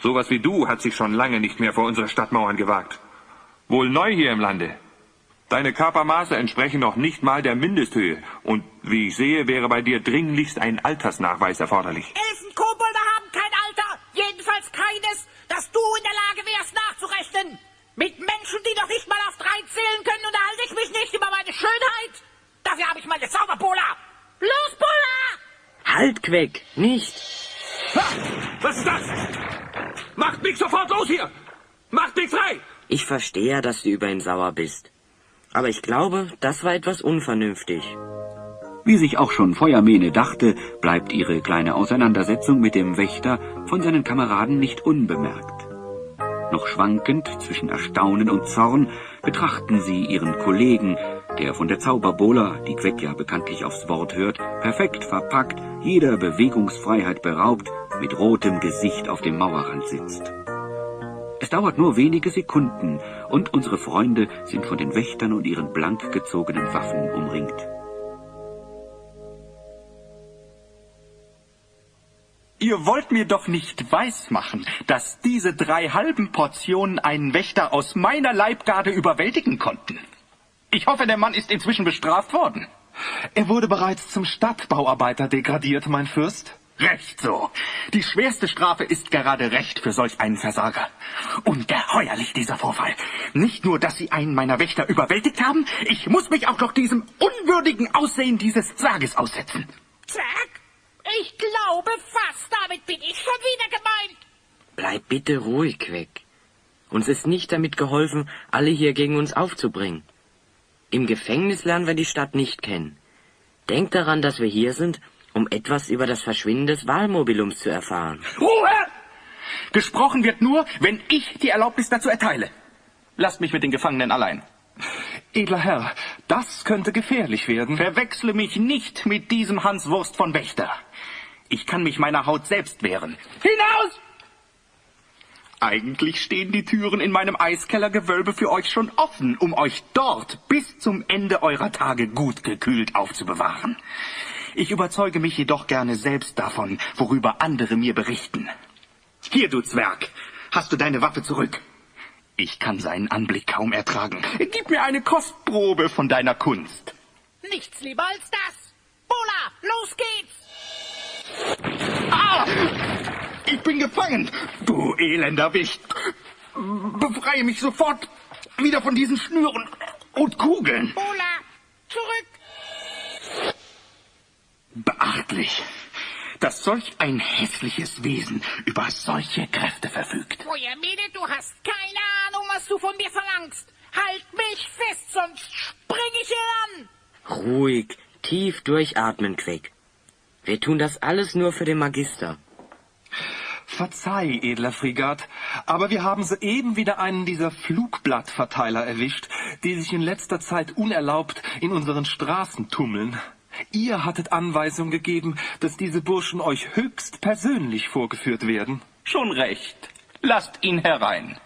Sowas wie du hat sich schon lange nicht mehr vor unsere Stadtmauern gewagt. Wohl neu hier im Lande. Deine Körpermaße entsprechen noch nicht mal der Mindesthöhe. Und wie ich sehe, wäre bei dir dringlichst ein Altersnachweis erforderlich. Elfenkobolde haben kein Alter. Jedenfalls keines, das du in der Lage wärst nachzurechnen. Mit Menschen, die noch nicht mal auf 3 zählen können, unterhalte ich mich nicht über meine Schönheit. Dafür habe ich meine Zauberbola. Los, Bola! Halt, Queck, nicht. Ha! Was ist das? Macht mich sofort los hier! Macht mich frei! Ich verstehe ja, dass du über ihn sauer bist. Aber ich glaube, das war etwas unvernünftig. Wie sich auch schon Feuermene dachte, bleibt ihre kleine Auseinandersetzung mit dem Wächter von seinen Kameraden nicht unbemerkt. Noch schwankend zwischen Erstaunen und Zorn betrachten sie ihren Kollegen, der von der Zauberbola, die Queck ja bekanntlich aufs Wort hört, perfekt verpackt, jeder Bewegungsfreiheit beraubt, mit rotem Gesicht auf dem Mauerrand sitzt. Es dauert nur wenige Sekunden und unsere Freunde sind von den Wächtern und ihren blank gezogenen Waffen umringt. Ihr wollt mir doch nicht weismachen, dass diese 3 halben Portionen einen Wächter aus meiner Leibgarde überwältigen konnten. Ich hoffe, der Mann ist inzwischen bestraft worden. Er wurde bereits zum Stadtbauarbeiter degradiert, mein Fürst. Recht so. Die schwerste Strafe ist gerade Recht für solch einen Versager. Ungeheuerlich dieser Vorfall. Nicht nur, dass Sie einen meiner Wächter überwältigt haben, ich muss mich auch noch diesem unwürdigen Aussehen dieses Zwerges aussetzen. Zwerg? Ich glaube fast, damit bin ich schon wieder gemeint. Bleib bitte ruhig, Queck. Uns ist nicht damit geholfen, alle hier gegen uns aufzubringen. Im Gefängnis lernen wir die Stadt nicht kennen. Denk daran, dass wir hier sind, um etwas über das Verschwinden des Wahlmobilums zu erfahren. Ruhe! Gesprochen wird nur, wenn ich die Erlaubnis dazu erteile. Lasst mich mit den Gefangenen allein. Edler Herr, das könnte gefährlich werden. Verwechsle mich nicht mit diesem Hanswurst von Wächter. Ich kann mich meiner Haut selbst wehren. Hinaus! Eigentlich stehen die Türen in meinem Eiskellergewölbe für euch schon offen, um euch dort bis zum Ende eurer Tage gut gekühlt aufzubewahren. Ich überzeuge mich jedoch gerne selbst davon, worüber andere mir berichten. Hier, du Zwerg, hast du deine Waffe zurück. Ich kann seinen Anblick kaum ertragen. Gib mir eine Kostprobe von deiner Kunst. Nichts lieber als das. Bola, los geht's! Ah! Ich bin gefangen, du elender Wicht. Befreie mich sofort wieder von diesen Schnüren und Kugeln. Bola, zurück! Beachtlich, dass solch ein hässliches Wesen über solche Kräfte verfügt. Feuermene, du hast keine Ahnung, was du von mir verlangst. Halt mich fest, sonst spring ich hier an. Ruhig, tief durchatmen, Queck. Wir tun das alles nur für den Magister. Verzeih, edler Frigat, aber wir haben soeben wieder einen dieser Flugblattverteiler erwischt, die sich in letzter Zeit unerlaubt in unseren Straßen tummeln. Ihr hattet Anweisung gegeben, dass diese Burschen euch höchst persönlich vorgeführt werden. Schon recht. Lasst ihn herein.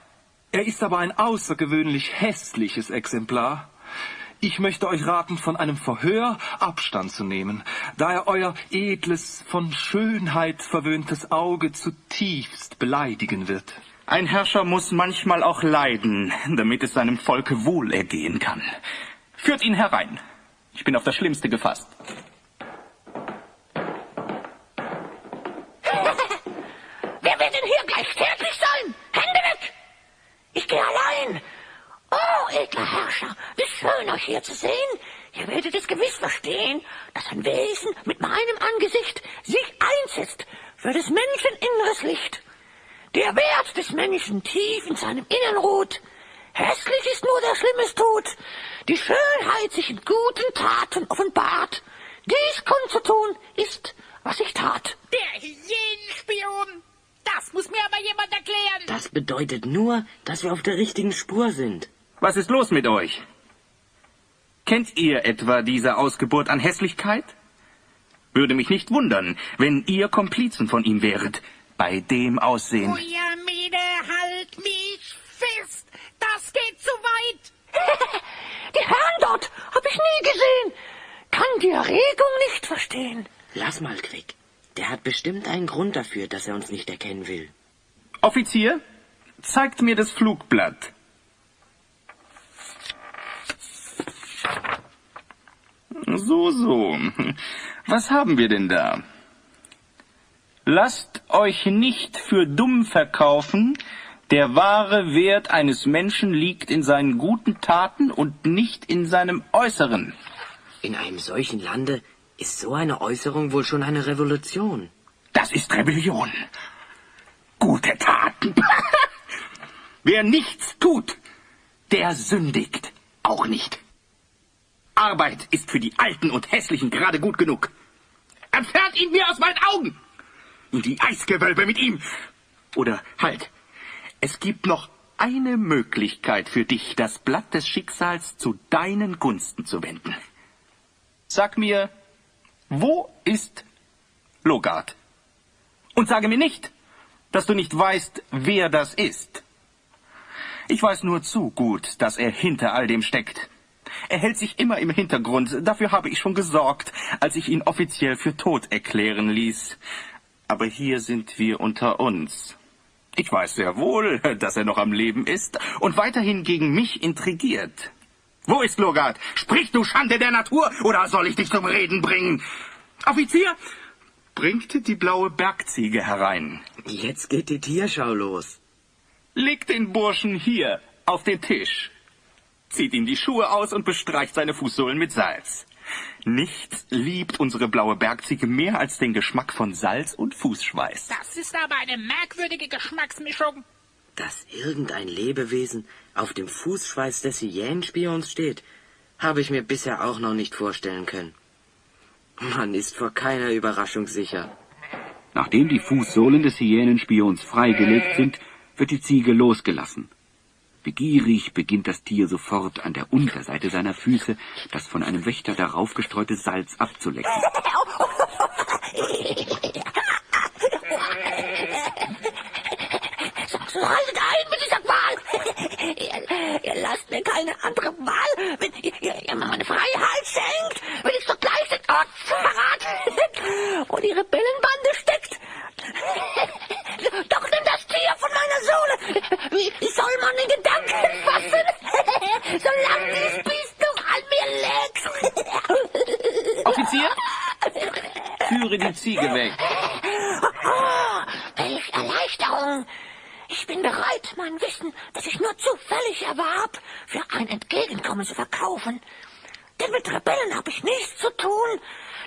Er ist aber ein außergewöhnlich hässliches Exemplar. Ich möchte euch raten, von einem Verhör Abstand zu nehmen, da er euer edles, von Schönheit verwöhntes Auge zutiefst beleidigen wird. Ein Herrscher muss manchmal auch leiden, damit es seinem Volke wohlergehen kann. Führt ihn herein. Ich bin auf das Schlimmste gefasst. Wer wird denn hier gleich fertig sein? Hände weg! Ich gehe allein. Oh, edler Herrscher, wie schön, euch hier zu sehen. Ihr werdet es gewiss verstehen, dass ein Wesen mit meinem Angesicht sich einsetzt für des Menschen inneres Licht. Der Wert des Menschen tief in seinem Innern ruht. Hässlich ist nur der Schlimmes Tod. Die Schönheit sich in guten Taten offenbart. Dies kundzutun ist, was ich tat. Der Hyänenspion! Das muss mir aber jemand erklären. Das bedeutet nur, dass wir auf der richtigen Spur sind. Was ist los mit euch? Kennt ihr etwa diese Ausgeburt an Hässlichkeit? Würde mich nicht wundern, wenn ihr Komplizen von ihm wäret. Bei dem Aussehen. Feuermene, halt mich fest! Das geht zu weit! Die Herren dort hab ich nie gesehen. Kann die Erregung nicht verstehen. Lass mal, Queck. Der hat bestimmt einen Grund dafür, dass er uns nicht erkennen will. Offizier, zeigt mir das Flugblatt. So. Was haben wir denn da? Lasst euch nicht für dumm verkaufen. Der wahre Wert eines Menschen liegt in seinen guten Taten und nicht in seinem Äußeren. In einem solchen Lande ist so eine Äußerung wohl schon eine Revolution. Das ist Rebellion. Gute Taten. Wer nichts tut, der sündigt auch nicht. Arbeit ist für die Alten und Hässlichen gerade gut genug. Entfernt ihn mir aus meinen Augen! In die Eisgewölbe mit ihm! Oder halt, es gibt noch eine Möglichkeit für dich, das Blatt des Schicksals zu deinen Gunsten zu wenden. Sag mir, wo ist Logard? Und sage mir nicht, dass du nicht weißt, wer das ist. Ich weiß nur zu gut, dass er hinter all dem steckt. Er hält sich immer im Hintergrund. Dafür habe ich schon gesorgt, als ich ihn offiziell für tot erklären ließ. Aber hier sind wir unter uns. Ich weiß sehr wohl, dass er noch am Leben ist und weiterhin gegen mich intrigiert. Wo ist Logard? Sprich, du Schande der Natur, oder soll ich dich zum Reden bringen? Offizier, bringt die blaue Bergziege herein. Jetzt geht die Tierschau los. Legt den Burschen hier auf den Tisch. Zieht ihm die Schuhe aus und bestreicht seine Fußsohlen mit Salz. Nichts liebt unsere blaue Bergziege mehr als den Geschmack von Salz und Fußschweiß. Das ist aber eine merkwürdige Geschmacksmischung. Dass irgendein Lebewesen auf dem Fußschweiß des Hyänenspions steht, habe ich mir bisher auch noch nicht vorstellen können. Man ist vor keiner Überraschung sicher. Nachdem die Fußsohlen des Hyänenspions freigelegt sind, wird die Ziege losgelassen. Begierig beginnt das Tier sofort an der Unterseite seiner Füße das von einem Wächter darauf gestreute Salz abzulecken. So haltet ein mit dieser Qual! Ihr lasst mir keine andere Wahl. Wenn ihr mir meine Freiheit schenkt, will ich sogleich den Ort verraten, wo die Rebellenbande steckt. Doch nimm das Tier von meiner Sohle. Wie soll man den Gedanken fassen, solange dieses Biest noch an mir liegt? Offizier, führe die Ziege weg. Oh, welche Erleichterung. Ich bin bereit, mein Wissen, das ich nur zufällig erwarb, für ein Entgegenkommen zu verkaufen. Denn mit Rebellen habe ich nichts zu tun.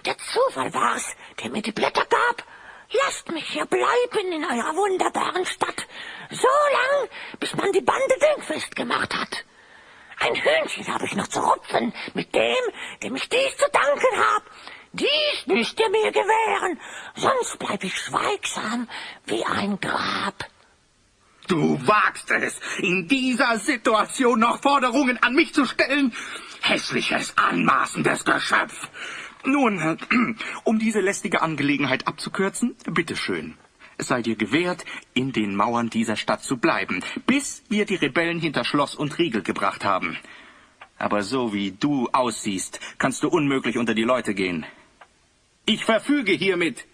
Der Zufall war's, der mir die Blätter gab. Lasst mich hier bleiben in eurer wunderbaren Stadt, so lang, bis man die Bande dingfest gemacht hat. Ein Hühnchen habe ich noch zu rupfen, mit dem ich dies zu danken hab. Dies müsst ihr mir gewähren, sonst bleib ich schweigsam wie ein Grab. Du wagst es, in dieser Situation noch Forderungen an mich zu stellen? Hässliches, anmaßendes Geschöpf! Nun, um diese lästige Angelegenheit abzukürzen, bitteschön. Es sei dir gewährt, in den Mauern dieser Stadt zu bleiben, bis wir die Rebellen hinter Schloss und Riegel gebracht haben. Aber so wie du aussiehst, kannst du unmöglich unter die Leute gehen. Ich verfüge hiermit,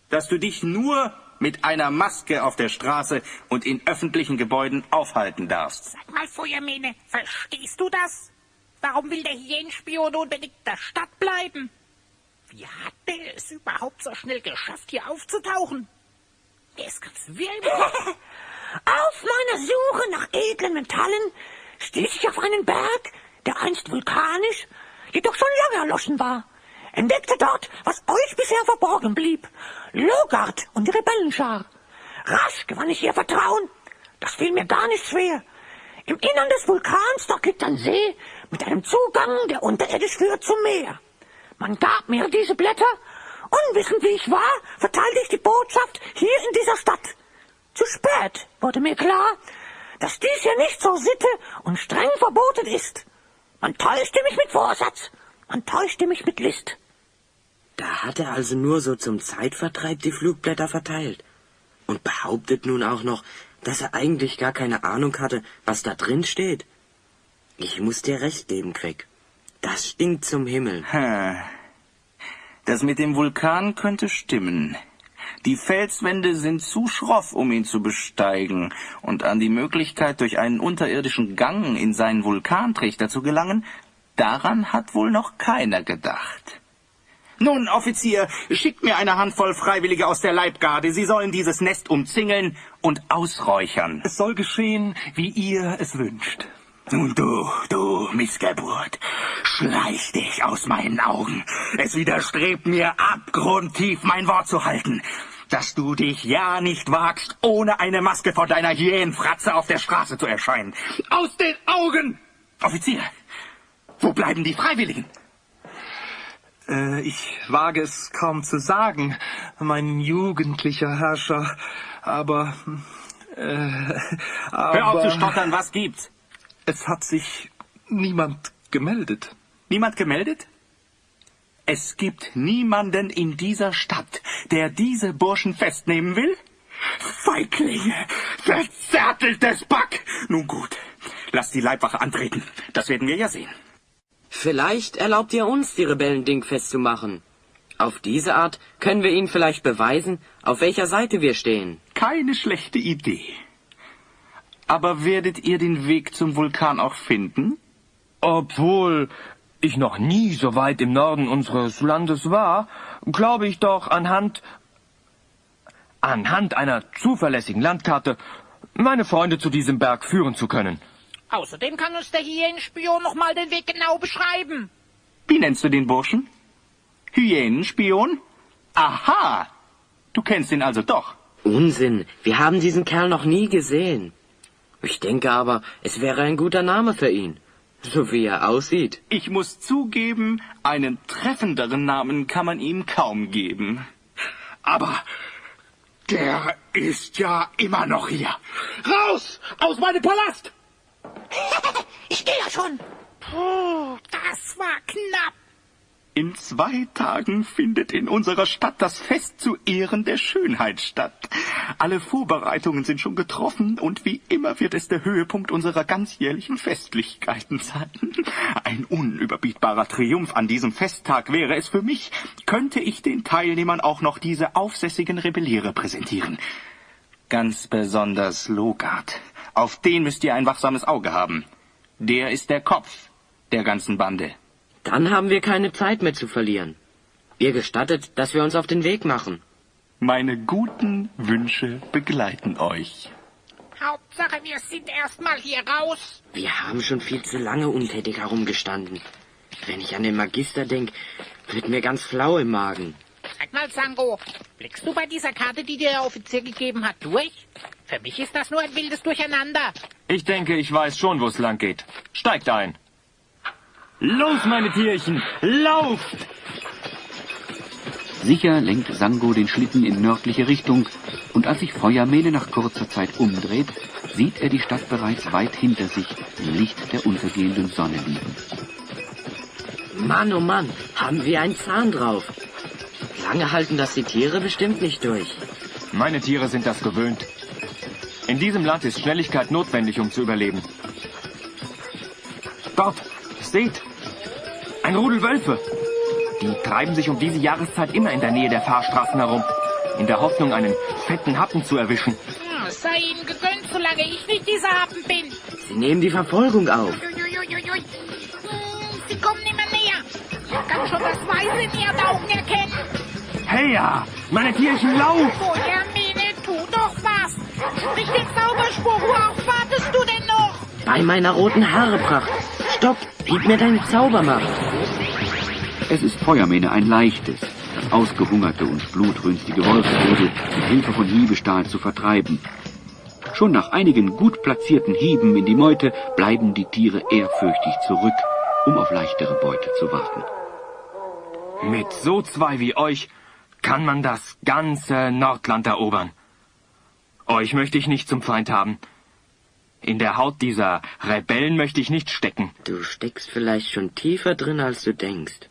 dass du dich nur mit einer Maske auf der Straße und in öffentlichen Gebäuden aufhalten darfst. Sag mal, Feuermene, verstehst du das? Warum will der Hyänenspion unbedingt in der Stadt bleiben? Wie hat der es überhaupt so schnell geschafft, hier aufzutauchen? Er ist ganz wild. Auf meiner Suche nach edlen Metallen stieß ich auf einen Berg, der einst vulkanisch, jedoch schon lange erloschen war. Entdeckte dort, was euch bisher verborgen blieb. Logard und die Rebellenschar. Rasch gewann ich ihr Vertrauen. Das fiel mir gar nicht schwer. Im Innern des Vulkans, dort liegt ein See mit einem Zugang, der unterirdisch führt zum Meer. Man gab mir diese Blätter. Unwissend wie ich war, verteilte ich die Botschaft hier in dieser Stadt. Zu spät wurde mir klar, dass dies hier nicht so Sitte und streng verboten ist. Man täuschte mich mit Vorsatz, man täuschte mich mit List. Da hat er also nur so zum Zeitvertreib die Flugblätter verteilt. Und behauptet nun auch noch, dass er eigentlich gar keine Ahnung hatte, was da drin steht. Ich muss dir recht geben, Queck. Das stinkt zum Himmel. Das mit dem Vulkan könnte stimmen. Die Felswände sind zu schroff, um ihn zu besteigen, und an die Möglichkeit, durch einen unterirdischen Gang in seinen Vulkantrichter zu gelangen, daran hat wohl noch keiner gedacht. Nun, Offizier, schickt mir eine Handvoll Freiwillige aus der Leibgarde. Sie sollen dieses Nest umzingeln und ausräuchern. Es soll geschehen, wie ihr es wünscht. Nun du Missgeburt, schleich dich aus meinen Augen. Es widerstrebt mir abgrundtief, mein Wort zu halten, dass du dich ja nicht wagst, ohne eine Maske vor deiner Hyänenfratze auf der Straße zu erscheinen. Aus den Augen! Offizier, wo bleiben die Freiwilligen? Ich wage es kaum zu sagen, mein jugendlicher Herrscher, aber... Hör auf zu stottern, was gibt's? Es hat sich niemand gemeldet. Niemand gemeldet? Es gibt niemanden in dieser Stadt, der diese Burschen festnehmen will? Feiglinge! Verzärteltes Back! Nun gut, lasst die Leibwache antreten. Das werden wir ja sehen. Vielleicht erlaubt ihr uns, die Rebellen dingfest zu machen. Auf diese Art können wir ihnen vielleicht beweisen, auf welcher Seite wir stehen. Keine schlechte Idee. Aber werdet ihr den Weg zum Vulkan auch finden? Obwohl ich noch nie so weit im Norden unseres Landes war, glaube ich doch anhand einer zuverlässigen Landkarte meine Freunde zu diesem Berg führen zu können. Außerdem kann uns der Hyänenspion noch mal den Weg genau beschreiben. Wie nennst du den Burschen? Hyänenspion? Aha! Du kennst ihn also doch. Unsinn, wir haben diesen Kerl noch nie gesehen. Ich denke aber, es wäre ein guter Name für ihn, so wie er aussieht. Ich muss zugeben, einen treffenderen Namen kann man ihm kaum geben. Aber der ist ja immer noch hier. Raus aus meinem Palast! Ich gehe ja schon. Puh, das war knapp. In 2 Tagen findet in unserer Stadt das Fest zu Ehren der Schönheit statt. Alle Vorbereitungen sind schon getroffen und wie immer wird es der Höhepunkt unserer ganzjährlichen Festlichkeiten sein. Ein unüberbietbarer Triumph an diesem Festtag wäre es für mich, könnte ich den Teilnehmern auch noch diese aufsässigen Rebelliere präsentieren. Ganz besonders Logard. Auf den müsst ihr ein wachsames Auge haben. Der ist der Kopf der ganzen Bande. Dann haben wir keine Zeit mehr zu verlieren. Ihr gestattet, dass wir uns auf den Weg machen. Meine guten Wünsche begleiten euch. Hauptsache, wir sind erstmal hier raus. Wir haben schon viel zu lange untätig herumgestanden. Wenn ich an den Magister denke, wird mir ganz flau im Magen. Sag mal, Sango, blickst du bei dieser Karte, die dir der Offizier gegeben hat, durch? Für mich ist das nur ein wildes Durcheinander. Ich denke, ich weiß schon, wo es lang geht. Steigt ein. Los, meine Tierchen, lauft! Sicher lenkt Sango den Schlitten in nördliche Richtung, und als sich Feuermähne nach kurzer Zeit umdreht, sieht er die Stadt bereits weit hinter sich im Licht der untergehenden Sonne liegen. Mann, oh Mann, haben wir einen Zahn drauf. Lange halten das die Tiere bestimmt nicht durch. Meine Tiere sind das gewöhnt. In diesem Land ist Schnelligkeit notwendig, um zu überleben. Dort, seht! Ein Rudel Wölfe. Die treiben sich um diese Jahreszeit immer in der Nähe der Fahrstraßen herum, in der Hoffnung, einen fetten Happen zu erwischen. Es sei ihnen gegönnt, solange ich nicht dieser Happen bin. Sie nehmen die Verfolgung auf. Sie kommen immer näher. Ich kann schon das Weiße in ihren Augen erkennen. Hey ja, meine Tierchen, lauf! Feuermähne, tu doch was. Sprich den Zauberspruch, worauf wartest du denn noch? Bei meiner roten Haarepracht. Stopp, gib mir deine Zaubermacht. Es ist Feuermähne ein leichtes, das ausgehungerte und blutrünstige Wolfsrudel mit Hilfe von Hiebestahl zu vertreiben. Schon nach einigen gut platzierten Hieben in die Meute bleiben die Tiere ehrfürchtig zurück, um auf leichtere Beute zu warten. Mit so zwei wie euch kann man das ganze Nordland erobern. Euch möchte ich nicht zum Feind haben. In der Haut dieser Rebellen möchte ich nicht stecken. Du steckst vielleicht schon tiefer drin, als du denkst.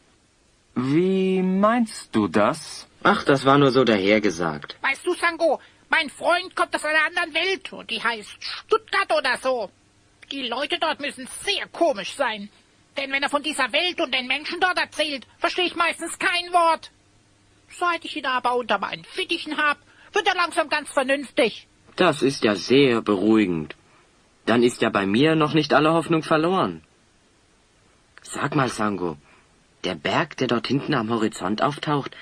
Wie meinst du das? Ach, das war nur so dahergesagt. Weißt du, Sango, mein Freund kommt aus einer anderen Welt und die heißt Stuttgart oder so. Die Leute dort müssen sehr komisch sein. Denn wenn er von dieser Welt und den Menschen dort erzählt, verstehe ich meistens kein Wort. Seit ich ihn aber unter meinen Fittichen hab, wird er langsam ganz vernünftig. Das ist ja sehr beruhigend. Dann ist ja bei mir noch nicht alle Hoffnung verloren. Sag mal, Sango, der Berg, der dort hinten am Horizont auftaucht,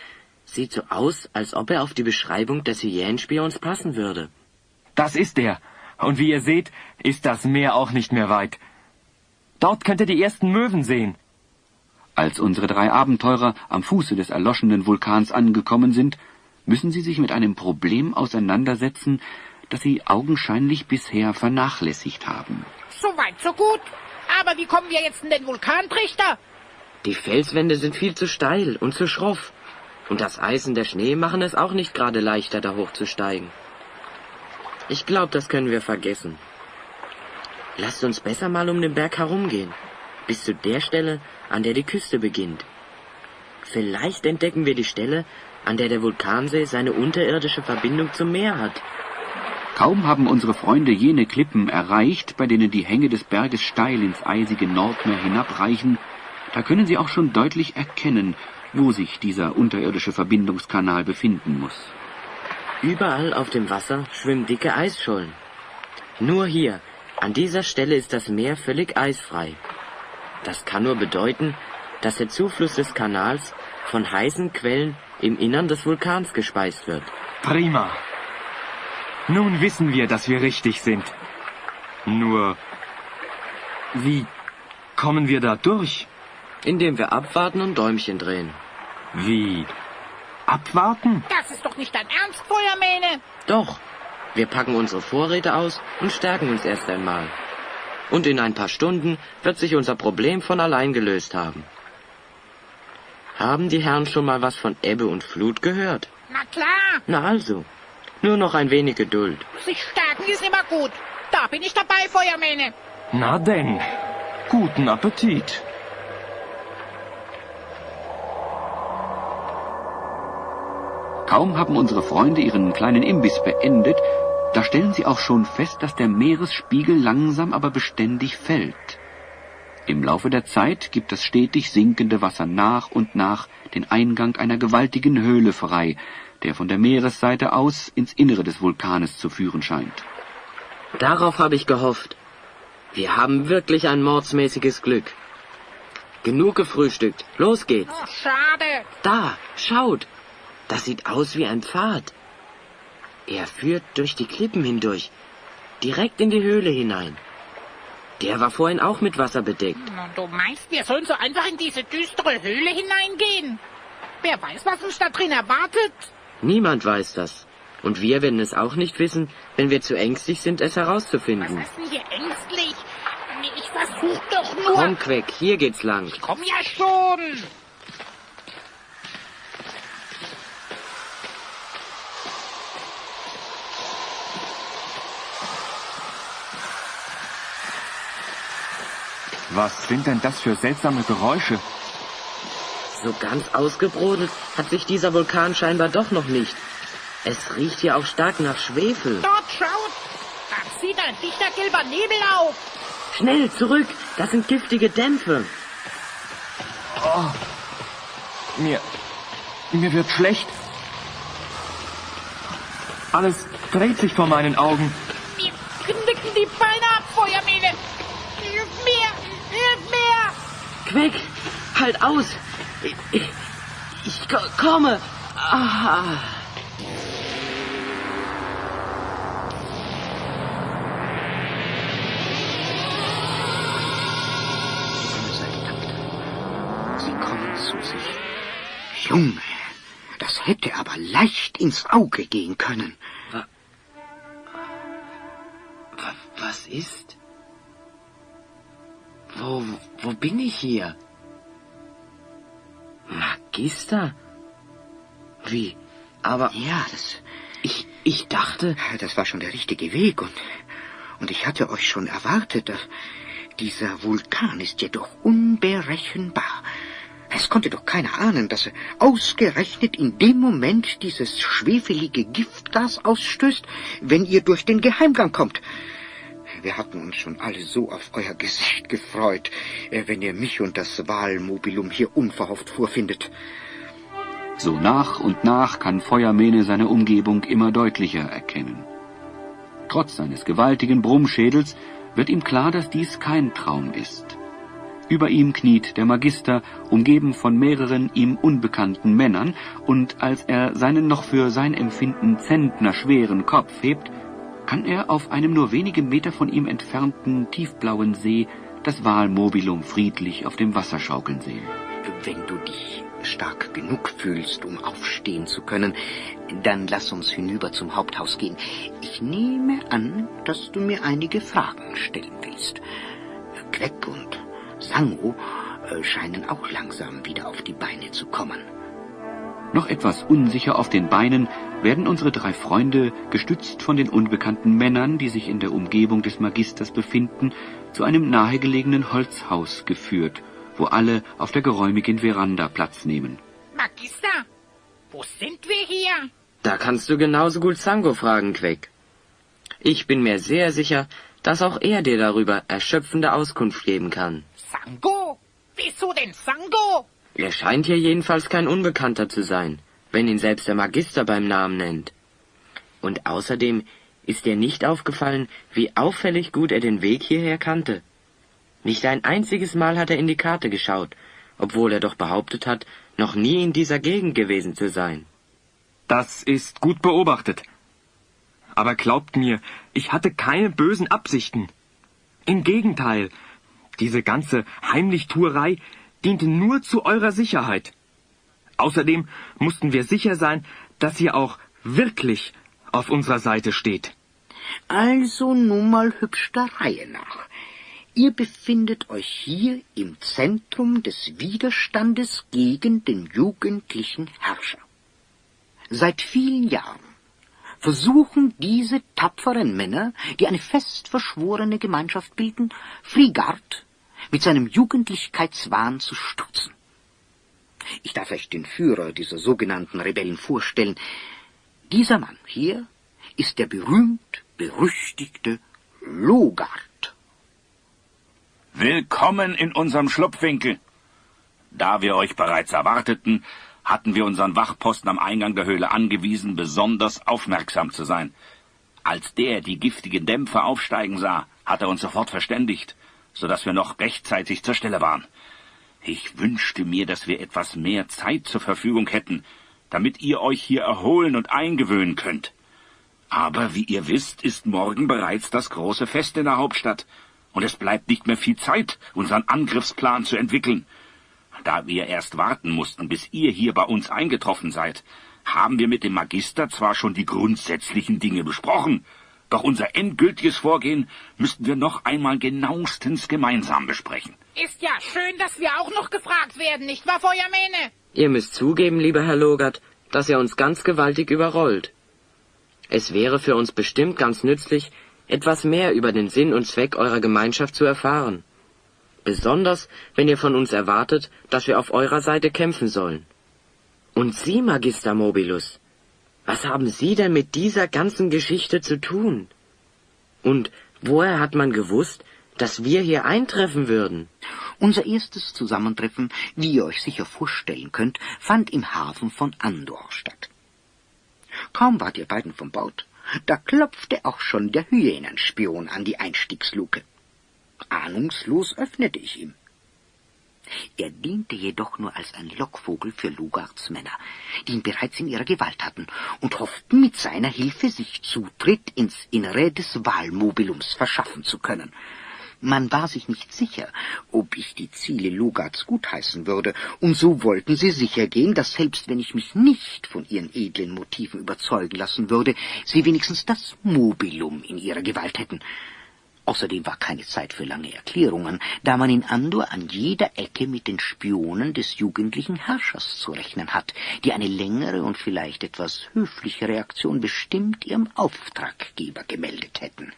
sieht so aus, als ob er auf die Beschreibung des Hyänenspions passen würde. Das ist er. Und wie ihr seht, ist das Meer auch nicht mehr weit. Dort könnt ihr die ersten Möwen sehen. Als unsere 3 Abenteurer am Fuße des erloschenen Vulkans angekommen sind, müssen sie sich mit einem Problem auseinandersetzen, das sie augenscheinlich bisher vernachlässigt haben. So weit, so gut. Aber wie kommen wir jetzt in den Vulkantrichter? Die Felswände sind viel zu steil und zu schroff. Und das Eis und der Schnee machen es auch nicht gerade leichter, da hochzusteigen. Ich glaube, das können wir vergessen. Lasst uns besser mal um den Berg herumgehen, bis zu der Stelle, an der die Küste beginnt. Vielleicht entdecken wir die Stelle, an der der Vulkansee seine unterirdische Verbindung zum Meer hat. Kaum haben unsere Freunde jene Klippen erreicht, bei denen die Hänge des Berges steil ins eisige Nordmeer hinabreichen, da können sie auch schon deutlich erkennen, wo sich dieser unterirdische Verbindungskanal befinden muss. Überall auf dem Wasser schwimmen dicke Eisschollen. Nur hier, an dieser Stelle, ist das Meer völlig eisfrei. Das kann nur bedeuten, dass der Zufluss des Kanals von heißen Quellen im Innern des Vulkans gespeist wird. Prima. Nun wissen wir, dass wir richtig sind. Nur, wie kommen wir da durch? Indem wir abwarten und Däumchen drehen. Wie? Abwarten? Das ist doch nicht dein Ernst, Feuermähne. Doch, wir packen unsere Vorräte aus und stärken uns erst einmal. Und in ein paar Stunden wird sich unser Problem von allein gelöst haben. Haben die Herren schon mal was von Ebbe und Flut gehört? Na klar. Na also, nur noch ein wenig Geduld. Sich stärken ist immer gut. Da bin ich dabei, Feuermähne. Na denn, guten Appetit. Kaum haben unsere Freunde ihren kleinen Imbiss beendet, da stellen sie auch schon fest, dass der Meeresspiegel langsam aber beständig fällt. Im Laufe der Zeit gibt das stetig sinkende Wasser nach und nach den Eingang einer gewaltigen Höhle frei, der von der Meeresseite aus ins Innere des Vulkanes zu führen scheint. Darauf habe ich gehofft. Wir haben wirklich ein mordsmäßiges Glück. Genug gefrühstückt. Los geht's. Oh, schade. Da, schaut. Das sieht aus wie ein Pfad. Er führt durch die Klippen hindurch, direkt in die Höhle hinein. Der war vorhin auch mit Wasser bedeckt. Du meinst, wir sollen so einfach in diese düstere Höhle hineingehen? Wer weiß, was uns da drin erwartet? Niemand weiß das. Und wir werden es auch nicht wissen, wenn wir zu ängstlich sind, es herauszufinden. Was ist denn hier ängstlich? Ich versuch doch nur... Komm, Queck, hier geht's lang. Ich komm ja schon. Was sind denn das für seltsame Geräusche? So ganz ausgebrodelt hat sich dieser Vulkan scheinbar doch noch nicht. Es riecht hier auch stark nach Schwefel. Dort, schaut! Da zieht ein dichter gelber Nebel auf. Schnell, zurück! Das sind giftige Dämpfe. Oh, mir wird schlecht. Alles dreht sich vor meinen Augen. Mir knicken die Beine ab, Feuermähne. Hilf mir! Hilf mir! Queck, halt aus! Ich komme! Ah. Sie kommen zu sich. Junge, das hätte aber leicht ins Auge gehen können. Was ist? Wo bin ich hier? Magister? Wie? Aber... Ja, Ich dachte... Das war schon der richtige Weg und ich hatte euch schon erwartet. Dieser Vulkan ist jedoch unberechenbar. Es konnte doch keiner ahnen, dass er ausgerechnet in dem Moment dieses schwefelige Giftgas ausstößt, wenn ihr durch den Geheimgang kommt. Wir hatten uns schon alle so auf euer Gesicht gefreut, wenn ihr mich und das Wahlmobilum hier unverhofft vorfindet. So nach und nach kann Feuermähne seine Umgebung immer deutlicher erkennen. Trotz seines gewaltigen Brummschädels wird ihm klar, dass dies kein Traum ist. Über ihm kniet der Magister, umgeben von mehreren ihm unbekannten Männern, und als er seinen noch für sein Empfinden zentnerschweren Kopf hebt, kann er auf einem nur wenige Meter von ihm entfernten tiefblauen See das Wahlmobilum friedlich auf dem Wasser schaukeln sehen. Wenn du dich stark genug fühlst, um aufstehen zu können, dann lass uns hinüber zum Haupthaus gehen. Ich nehme an, dass du mir einige Fragen stellen willst. Queck und Sango scheinen auch langsam wieder auf die Beine zu kommen. Noch etwas unsicher auf den Beinen werden unsere 3 Freunde, gestützt von den unbekannten Männern, die sich in der Umgebung des Magisters befinden, zu einem nahegelegenen Holzhaus geführt, wo alle auf der geräumigen Veranda Platz nehmen. Magister, wo sind wir hier? Da kannst du genauso gut Sango fragen, Queck. Ich bin mir sehr sicher, dass auch er dir darüber erschöpfende Auskunft geben kann. Sango? Wieso denn Sango? Er scheint hier jedenfalls kein Unbekannter zu sein, wenn ihn selbst der Magister beim Namen nennt. Und außerdem ist dir nicht aufgefallen, wie auffällig gut er den Weg hierher kannte. Nicht ein einziges Mal hat er in die Karte geschaut, obwohl er doch behauptet hat, noch nie in dieser Gegend gewesen zu sein. Das ist gut beobachtet. Aber glaubt mir, ich hatte keine bösen Absichten. Im Gegenteil, diese ganze Heimlichtuerei diente nur zu eurer Sicherheit. Außerdem mussten wir sicher sein, dass ihr auch wirklich auf unserer Seite steht. Also nun mal hübsch der Reihe nach. Ihr befindet euch hier im Zentrum des Widerstandes gegen den jugendlichen Herrscher. Seit vielen Jahren versuchen diese tapferen Männer, die eine fest verschworene Gemeinschaft bilden, Frigard mit seinem Jugendlichkeitswahn zu stürzen. Ich darf euch den Führer dieser sogenannten Rebellen vorstellen. Dieser Mann hier ist der berühmt-berüchtigte Logard. Willkommen in unserem Schlupfwinkel. Da wir euch bereits erwarteten, hatten wir unseren Wachposten am Eingang der Höhle angewiesen, besonders aufmerksam zu sein. Als der die giftigen Dämpfe aufsteigen sah, hat er uns sofort verständigt, sodass wir noch rechtzeitig zur Stelle waren. Ich wünschte mir, dass wir etwas mehr Zeit zur Verfügung hätten, damit ihr euch hier erholen und eingewöhnen könnt. Aber wie ihr wisst, ist morgen bereits das große Fest in der Hauptstadt, und es bleibt nicht mehr viel Zeit, unseren Angriffsplan zu entwickeln. Da wir erst warten mussten, bis ihr hier bei uns eingetroffen seid, haben wir mit dem Magister zwar schon die grundsätzlichen Dinge besprochen, doch unser endgültiges Vorgehen müssten wir noch einmal genauestens gemeinsam besprechen. Ist ja schön, dass wir auch noch gefragt werden, nicht wahr, Feuermähne? Ihr müsst zugeben, lieber Herr Logard, dass ihr uns ganz gewaltig überrollt. Es wäre für uns bestimmt ganz nützlich, etwas mehr über den Sinn und Zweck eurer Gemeinschaft zu erfahren. Besonders, wenn ihr von uns erwartet, dass wir auf eurer Seite kämpfen sollen. Und Sie, Magister Mobilus, was haben Sie denn mit dieser ganzen Geschichte zu tun? Und woher hat man gewusst, dass wir hier eintreffen würden? Unser erstes Zusammentreffen, wie ihr euch sicher vorstellen könnt, fand im Hafen von Andor statt. Kaum wart ihr beiden vom Bord, da klopfte auch schon der Hyänenspion an die Einstiegsluke. Ahnungslos öffnete ich ihm. Er diente jedoch nur als ein Lockvogel für Logards Männer, die ihn bereits in ihrer Gewalt hatten und hofften, mit seiner Hilfe sich Zutritt ins Innere des Wahlmobilums verschaffen zu können. Man war sich nicht sicher, ob ich die Ziele Logards gutheißen würde, und so wollten sie sicher gehen, dass selbst wenn ich mich nicht von ihren edlen Motiven überzeugen lassen würde, sie wenigstens das Mobilum in ihrer Gewalt hätten. Außerdem war keine Zeit für lange Erklärungen, da man in Andor an jeder Ecke mit den Spionen des jugendlichen Herrschers zu rechnen hat, die eine längere und vielleicht etwas höfliche Reaktion bestimmt ihrem Auftraggeber gemeldet hätten.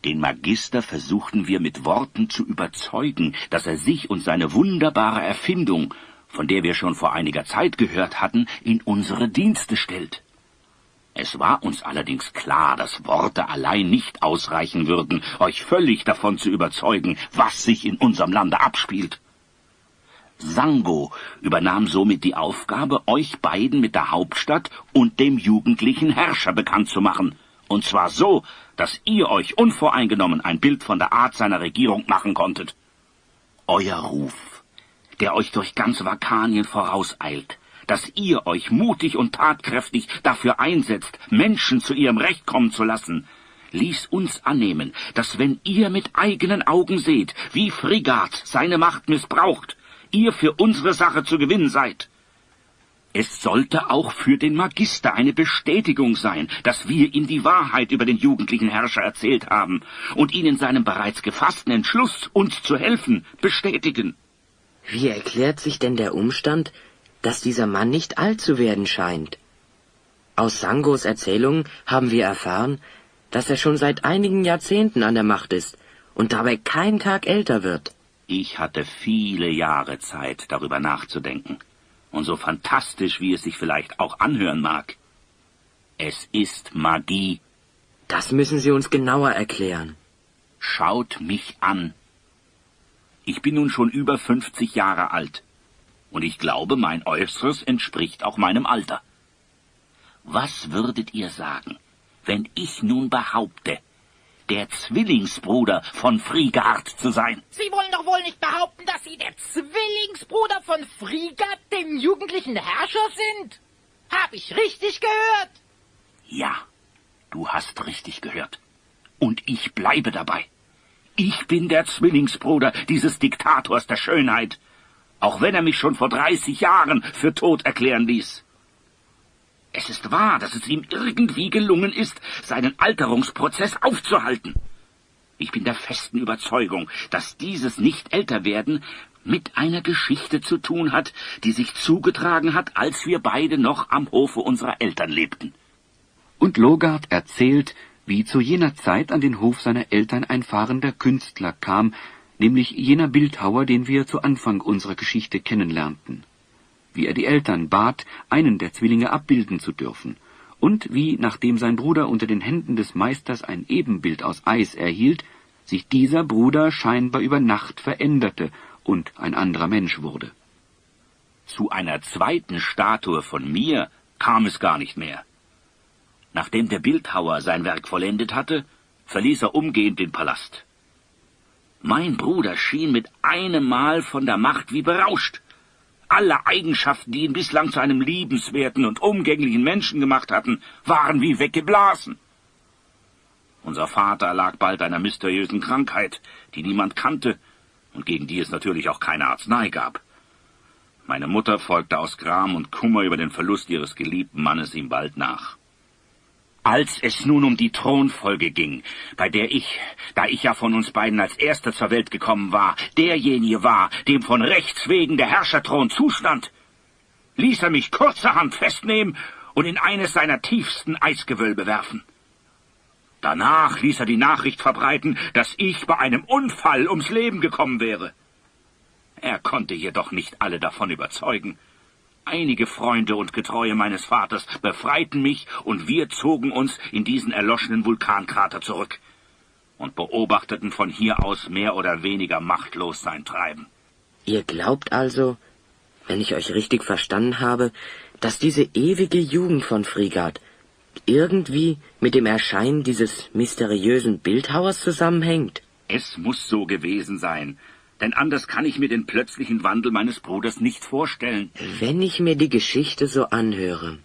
Den Magister versuchten wir mit Worten zu überzeugen, dass er sich und seine wunderbare Erfindung, von der wir schon vor einiger Zeit gehört hatten, in unsere Dienste stellt. Es war uns allerdings klar, dass Worte allein nicht ausreichen würden, euch völlig davon zu überzeugen, was sich in unserem Lande abspielt. Sango übernahm somit die Aufgabe, euch beiden mit der Hauptstadt und dem jugendlichen Herrscher bekannt zu machen, und zwar so, dass ihr euch unvoreingenommen ein Bild von der Art seiner Regierung machen konntet. Euer Ruf, der euch durch ganz Vakanien vorauseilt, dass ihr euch mutig und tatkräftig dafür einsetzt, Menschen zu ihrem Recht kommen zu lassen, ließ uns annehmen, dass wenn ihr mit eigenen Augen seht, wie Frigard seine Macht missbraucht, ihr für unsere Sache zu gewinnen seid. Es sollte auch für den Magister eine Bestätigung sein, dass wir ihm die Wahrheit über den jugendlichen Herrscher erzählt haben und ihn in seinem bereits gefassten Entschluss, uns zu helfen, bestätigen. Wie erklärt sich denn der Umstand, dass dieser Mann nicht alt zu werden scheint? Aus Sangos Erzählungen haben wir erfahren, dass er schon seit einigen Jahrzehnten an der Macht ist und dabei keinen Tag älter wird. Ich hatte viele Jahre Zeit, darüber nachzudenken. Und so fantastisch, wie es sich vielleicht auch anhören mag. Es ist Magie. Das müssen Sie uns genauer erklären. Schaut mich an. Ich bin nun schon über 50 Jahre alt. Und ich glaube, mein Äußeres entspricht auch meinem Alter. Was würdet ihr sagen, wenn ich nun behaupte, der Zwillingsbruder von Frigard zu sein? Sie wollen doch wohl nicht behaupten, dass Sie der Zwillingsbruder von Frigard, dem jugendlichen Herrscher, sind? Hab ich richtig gehört? Ja, du hast richtig gehört. Und ich bleibe dabei. Ich bin der Zwillingsbruder dieses Diktators der Schönheit, auch wenn er mich schon vor 30 Jahren für tot erklären ließ. Es ist wahr, dass es ihm irgendwie gelungen ist, seinen Alterungsprozess aufzuhalten. Ich bin der festen Überzeugung, dass dieses Nicht-Älterwerden mit einer Geschichte zu tun hat, die sich zugetragen hat, als wir beide noch am Hofe unserer Eltern lebten. Und Logard erzählt, wie zu jener Zeit an den Hof seiner Eltern ein fahrender Künstler kam, nämlich jener Bildhauer, den wir zu Anfang unserer Geschichte kennenlernten. Wie er die Eltern bat, einen der Zwillinge abbilden zu dürfen, und wie, nachdem sein Bruder unter den Händen des Meisters ein Ebenbild aus Eis erhielt, sich dieser Bruder scheinbar über Nacht veränderte und ein anderer Mensch wurde. Zu einer zweiten Statue von mir kam es gar nicht mehr. Nachdem der Bildhauer sein Werk vollendet hatte, verließ er umgehend den Palast. Mein Bruder schien mit einem Mal von der Macht wie berauscht. Alle Eigenschaften, die ihn bislang zu einem liebenswerten und umgänglichen Menschen gemacht hatten, waren wie weggeblasen. Unser Vater lag bald einer mysteriösen Krankheit, die niemand kannte und gegen die es natürlich auch keine Arznei gab. Meine Mutter folgte aus Gram und Kummer über den Verlust ihres geliebten Mannes ihm bald nach. Als es nun um die Thronfolge ging, bei der ich, da ich ja von uns beiden als Erster zur Welt gekommen war, derjenige war, dem von Rechts wegen der Herrscherthron zustand, ließ er mich kurzerhand festnehmen und in eines seiner tiefsten Eisgewölbe werfen. Danach ließ er die Nachricht verbreiten, dass ich bei einem Unfall ums Leben gekommen wäre. Er konnte jedoch nicht alle davon überzeugen. Einige Freunde und Getreue meines Vaters befreiten mich, und wir zogen uns in diesen erloschenen Vulkankrater zurück und beobachteten von hier aus mehr oder weniger machtlos sein Treiben. Ihr glaubt also, wenn ich euch richtig verstanden habe, dass diese ewige Jugend von Frigard irgendwie mit dem Erscheinen dieses mysteriösen Bildhauers zusammenhängt? Es muss so gewesen sein, denn anders kann ich mir den plötzlichen Wandel meines Bruders nicht vorstellen. Wenn ich mir die Geschichte so anhöre,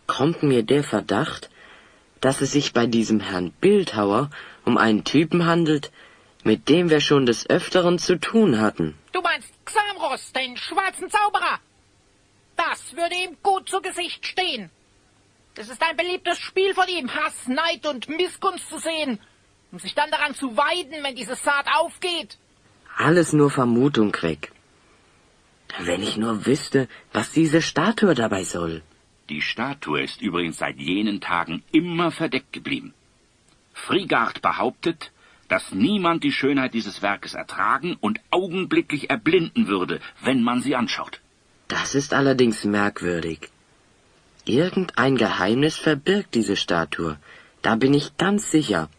kommt mir der Verdacht, dass es sich bei diesem Herrn Bildhauer um einen Typen handelt, mit dem wir schon des Öfteren zu tun hatten. Du meinst Xamros, den schwarzen Zauberer? Das würde ihm gut zu Gesicht stehen. Es ist ein beliebtes Spiel von ihm, Hass, Neid und Missgunst zu sehen, um sich dann daran zu weiden, wenn diese Saat aufgeht. Alles nur Vermutung, Queck. Wenn ich nur wüsste, was diese Statue dabei soll. Die Statue ist übrigens seit jenen Tagen immer verdeckt geblieben. Frigard behauptet, dass niemand die Schönheit dieses Werkes ertragen und augenblicklich erblinden würde, wenn man sie anschaut. Das ist allerdings merkwürdig. Irgendein Geheimnis verbirgt diese Statue. Da bin ich ganz sicher.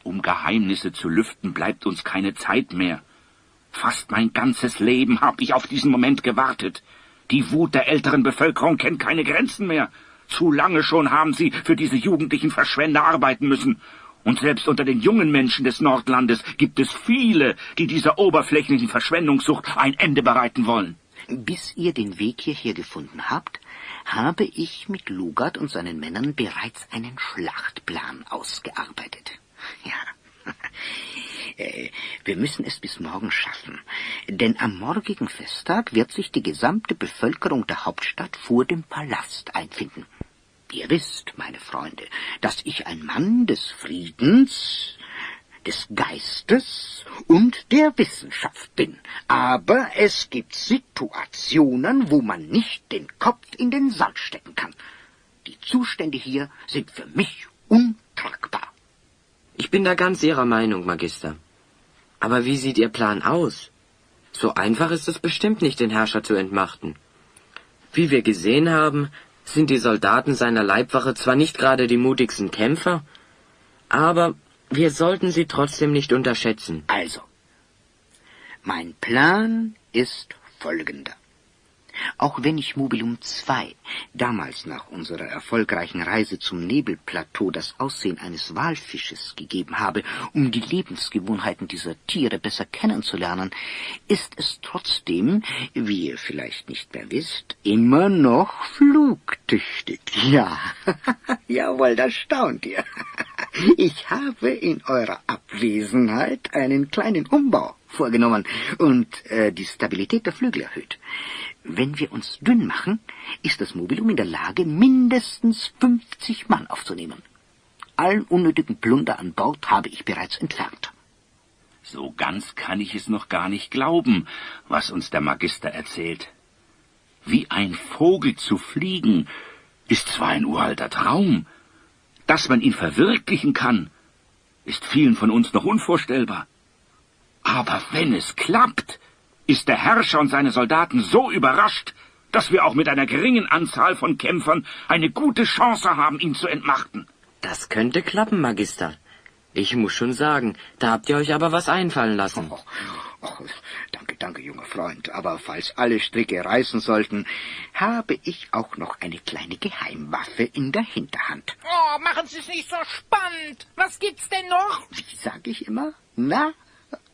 Um Geheimnisse zu lüften, bleibt uns keine Zeit mehr. Fast mein ganzes Leben habe ich auf diesen Moment gewartet. Die Wut der älteren Bevölkerung kennt keine Grenzen mehr. Zu lange schon haben sie für diese jugendlichen Verschwender arbeiten müssen. Und selbst unter den jungen Menschen des Nordlandes gibt es viele, die dieser oberflächlichen Verschwendungssucht ein Ende bereiten wollen. Bis ihr den Weg hierher gefunden habt, habe ich mit Logard und seinen Männern bereits einen Schlachtplan ausgearbeitet. Ja. Wir müssen es bis morgen schaffen, denn am morgigen Festtag wird sich die gesamte Bevölkerung der Hauptstadt vor dem Palast einfinden. Ihr wisst, meine Freunde, dass ich ein Mann des Friedens, des Geistes und der Wissenschaft bin. Aber es gibt Situationen, wo man nicht den Kopf in den Sand stecken kann. Die Zustände hier sind für mich untragbar. Ich bin da ganz Ihrer Meinung, Magister. Aber wie sieht Ihr Plan aus? So einfach ist es bestimmt nicht, den Herrscher zu entmachten. Wie wir gesehen haben, sind die Soldaten seiner Leibwache zwar nicht gerade die mutigsten Kämpfer, aber wir sollten sie trotzdem nicht unterschätzen. Also, mein Plan ist folgender. Auch wenn ich Mobilum II damals nach unserer erfolgreichen Reise zum Nebelplateau das Aussehen eines Walfisches gegeben habe, um die Lebensgewohnheiten dieser Tiere besser kennenzulernen, ist es trotzdem, wie ihr vielleicht nicht mehr wisst, immer noch flugtüchtig. Ja, jawohl, das staunt ihr. Ich habe in eurer Abwesenheit einen kleinen Umbau vorgenommen und die Stabilität der Flügel erhöht. Wenn wir uns dünn machen, ist das Mobilum in der Lage, mindestens 50 Mann aufzunehmen. Allen unnötigen Plunder an Bord habe ich bereits entfernt. So ganz kann ich es noch gar nicht glauben, was uns der Magister erzählt. Wie ein Vogel zu fliegen, ist zwar ein uralter Traum. Dass man ihn verwirklichen kann, ist vielen von uns noch unvorstellbar. Aber wenn es klappt, ist der Herrscher und seine Soldaten so überrascht, dass wir auch mit einer geringen Anzahl von Kämpfern eine gute Chance haben, ihn zu entmachten. Das könnte klappen, Magister. Ich muss schon sagen, da habt ihr euch aber was einfallen lassen. Danke, junger Freund. Aber falls alle Stricke reißen sollten, habe ich auch noch eine kleine Geheimwaffe in der Hinterhand. Oh, machen Sie es nicht so spannend. Was gibt's denn noch? Wie sage ich immer? Na?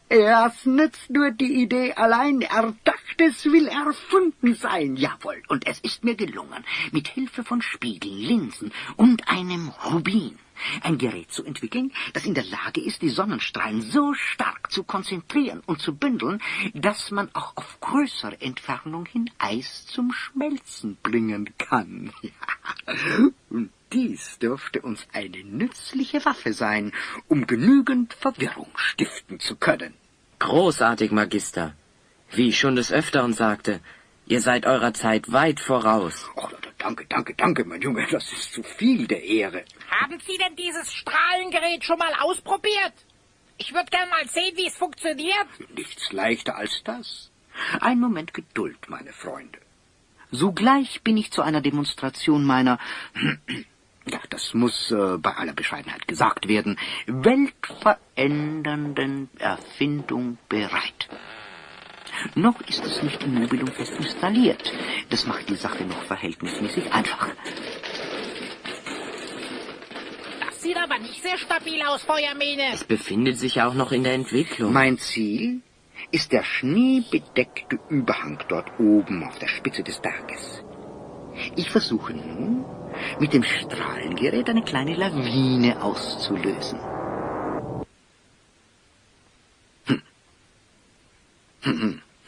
Es nützt nur die Idee allein, Erdachtes will erfunden sein. Jawohl, und es ist mir gelungen, mit Hilfe von Spiegeln, Linsen und einem Rubin ein Gerät zu entwickeln, das in der Lage ist, die Sonnenstrahlen so stark zu konzentrieren und zu bündeln, dass man auch auf größere Entfernung hin Eis zum Schmelzen bringen kann. Ja. Und dies dürfte uns eine nützliche Waffe sein, um genügend Verwirrung stiften zu können. Großartig, Magister. Wie ich schon des Öfteren sagte, ihr seid eurer Zeit weit voraus. Oh, danke, mein Junge, das ist zu viel der Ehre. Haben Sie denn dieses Strahlengerät schon mal ausprobiert? Ich würde gern mal sehen, wie es funktioniert. Nichts leichter als das. Ein Moment Geduld, meine Freunde. Sogleich bin ich zu einer Demonstration meiner, ja, das muss bei aller Bescheidenheit gesagt werden, weltverändernden Erfindung bereit. Noch ist es nicht im Mobilum fest installiert. Das macht die Sache noch verhältnismäßig einfach. Das sieht aber nicht sehr stabil aus, Feuermähne. Es befindet sich auch noch in der Entwicklung. Mein Ziel ist der schneebedeckte Überhang dort oben auf der Spitze des Berges. Ich versuche nun, mit dem Strahlengerät eine kleine Lawine auszulösen.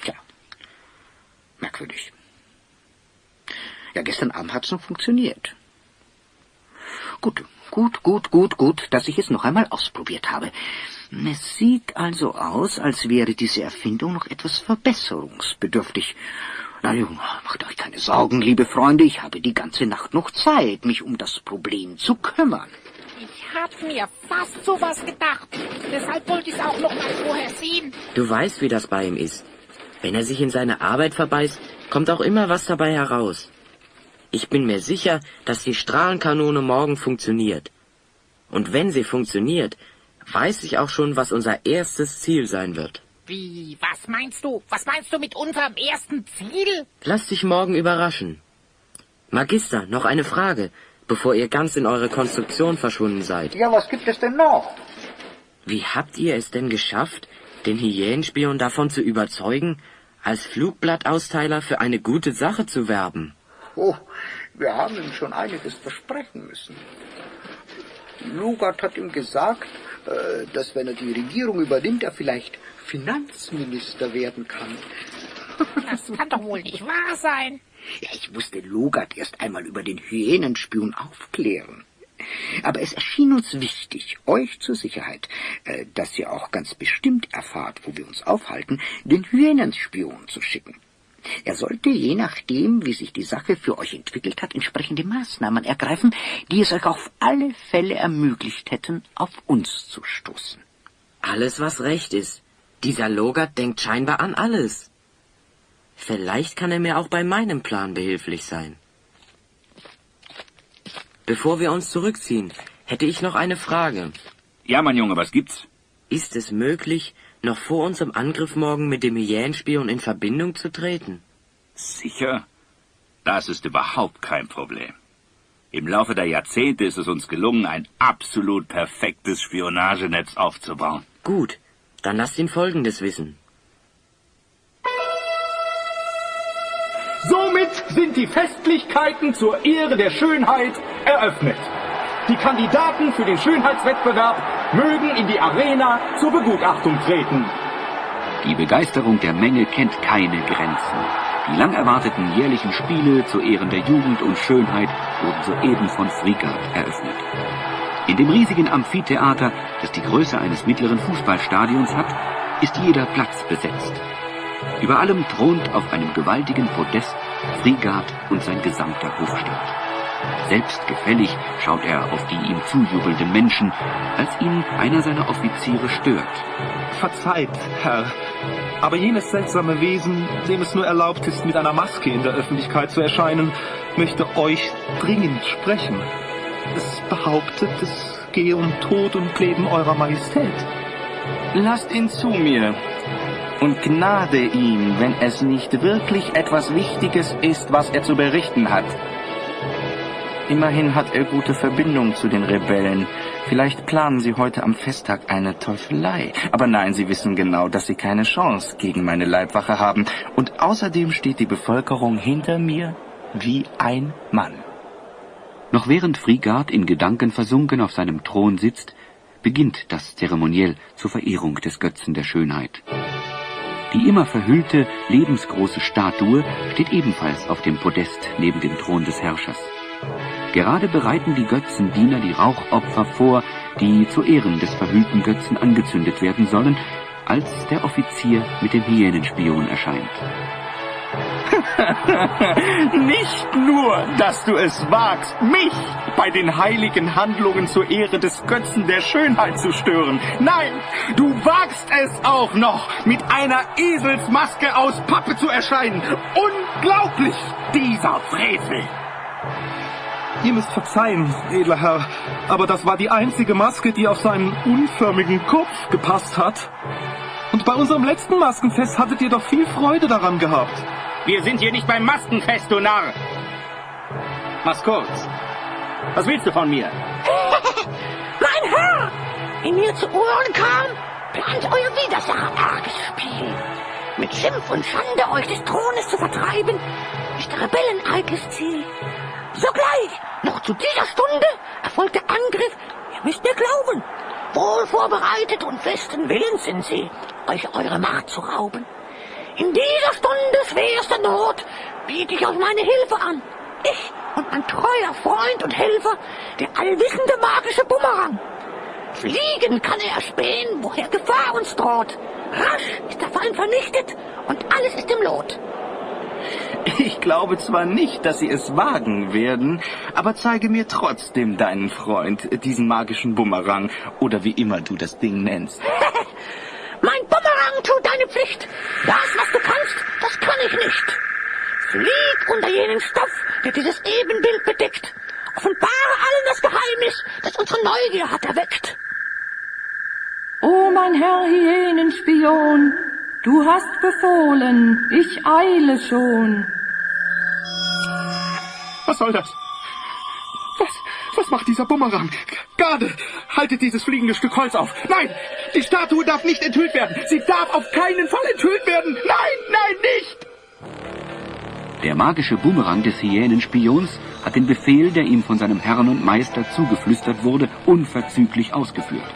Tja, merkwürdig. Ja, gestern Abend hat's noch funktioniert. Gut, dass ich es noch einmal ausprobiert habe. Es sieht also aus, als wäre diese Erfindung noch etwas verbesserungsbedürftig. Na, macht euch keine Sorgen, liebe Freunde, ich habe die ganze Nacht noch Zeit, mich um das Problem zu kümmern. Ich hab mir fast sowas gedacht. Deshalb wollte ich es auch noch mal vorher sehen. Du weißt, wie das bei ihm ist. Wenn er sich in seine Arbeit verbeißt, kommt auch immer was dabei heraus. Ich bin mir sicher, dass die Strahlenkanone morgen funktioniert. Und wenn sie funktioniert, weiß ich auch schon, was unser erstes Ziel sein wird. Wie, was meinst du? Was meinst du mit unserem ersten Ziel? Lass dich morgen überraschen. Magister, noch eine Frage, bevor ihr ganz in eure Konstruktion verschwunden seid. Ja, was gibt es denn noch? Wie habt ihr es denn geschafft, den Hyänenspion davon zu überzeugen, als Flugblattausteiler für eine gute Sache zu werben? Oh, wir haben ihm schon einiges versprechen müssen. Lugat hat ihm gesagt, dass wenn er die Regierung übernimmt, er vielleicht Finanzminister werden kann. Das kann doch wohl nicht wahr sein. Ja, ich musste Logat erst einmal über den Hyänenspion aufklären. Aber es erschien uns wichtig, euch zur Sicherheit, dass ihr auch ganz bestimmt erfahrt, wo wir uns aufhalten, den Hyänenspion zu schicken. Er sollte, je nachdem, wie sich die Sache für euch entwickelt hat, entsprechende Maßnahmen ergreifen, die es euch auf alle Fälle ermöglicht hätten, auf uns zu stoßen. Alles, was recht ist. Dieser Logat denkt scheinbar an alles. Vielleicht kann er mir auch bei meinem Plan behilflich sein. Bevor wir uns zurückziehen, hätte ich noch eine Frage. Ja, mein Junge, was gibt's? Ist es möglich, noch vor unserem Angriff morgen mit dem Hyänenspion in Verbindung zu treten? Sicher? Das ist überhaupt kein Problem. Im Laufe der Jahrzehnte ist es uns gelungen, ein absolut perfektes Spionagenetz aufzubauen. Gut, dann lasst ihn Folgendes wissen. Somit sind die Festlichkeiten zur Ehre der Schönheit eröffnet. Die Kandidaten für den Schönheitswettbewerb mögen in die Arena zur Begutachtung treten. Die Begeisterung der Menge kennt keine Grenzen. Die lang erwarteten jährlichen Spiele zu Ehren der Jugend und Schönheit wurden soeben von Frigard eröffnet. In dem riesigen Amphitheater, das die Größe eines mittleren Fußballstadions hat, ist jeder Platz besetzt. Über allem thront auf einem gewaltigen Podest Frigard und sein gesamter Hofstaat. Selbstgefällig schaut er auf die ihm zujubelnden Menschen, als ihn einer seiner Offiziere stört. Verzeiht, Herr, aber jenes seltsame Wesen, dem es nur erlaubt ist, mit einer Maske in der Öffentlichkeit zu erscheinen, möchte euch dringend sprechen. Es behauptet, es gehe um Tod und Leben eurer Majestät. Lasst ihn zu mir und gnade ihn, wenn es nicht wirklich etwas Wichtiges ist, was er zu berichten hat. Immerhin hat er gute Verbindung zu den Rebellen. Vielleicht planen sie heute am Festtag eine Teufelei. Aber nein, sie wissen genau, dass sie keine Chance gegen meine Leibwache haben. Und außerdem steht die Bevölkerung hinter mir wie ein Mann. Noch während Frigard in Gedanken versunken auf seinem Thron sitzt, beginnt das Zeremoniell zur Verehrung des Götzen der Schönheit. Die immer verhüllte, lebensgroße Statue steht ebenfalls auf dem Podest neben dem Thron des Herrschers. Gerade bereiten die Götzendiener die Rauchopfer vor, die zu Ehren des verhüllten Götzen angezündet werden sollen, als der Offizier mit dem Hyänenspion erscheint. Nicht nur, dass du es wagst, mich bei den heiligen Handlungen zur Ehre des Götzen der Schönheit zu stören. Nein, du wagst es auch noch, mit einer Eselsmaske aus Pappe zu erscheinen. Unglaublich, dieser Frevel! Ihr müsst verzeihen, edler Herr, aber das war die einzige Maske, die auf seinen unförmigen Kopf gepasst hat. Und bei unserem letzten Maskenfest hattet ihr doch viel Freude daran gehabt. Wir sind hier nicht beim Maskenfest, du Narr. Mach's kurz. Was willst du von mir? Mein Herr, wie mir zu Ohren kam, plant euer Widersacher arges Spiel. Mit Schimpf und Schande euch des Thrones zu vertreiben, ist der Rebellen eitles Ziel. Sogleich, noch zu dieser Stunde, erfolgt der Angriff, ihr müsst mir glauben. Wohl vorbereitet und festen Willens sind sie, euch eure Macht zu rauben. In dieser Stunde schwerster Not biete ich euch meine Hilfe an. Ich und mein treuer Freund und Helfer, der allwissende magische Bumerang. Fliegen kann er erspähen, woher Gefahr uns droht. Rasch ist der Feind vernichtet und alles ist im Lot. Ich glaube zwar nicht, dass sie es wagen werden, aber zeige mir trotzdem deinen Freund, diesen magischen Bumerang, oder wie immer du das Ding nennst. Mein Bumerang tut deine Pflicht. Das, was du kannst, das kann ich nicht. Flieg unter jenen Stoff, der dieses Ebenbild bedeckt. Offenbare allen das Geheimnis, das unsere Neugier hat erweckt. O mein Herr Hyänenspion, du hast befohlen, ich eile schon. Was soll das? Was macht dieser Bumerang? Garde, haltet dieses fliegende Stück Holz auf. Nein, die Statue darf nicht enthüllt werden. Sie darf auf keinen Fall enthüllt werden. Nein, nicht! Der magische Bumerang des Hyänenspions hat den Befehl, der ihm von seinem Herrn und Meister zugeflüstert wurde, unverzüglich ausgeführt.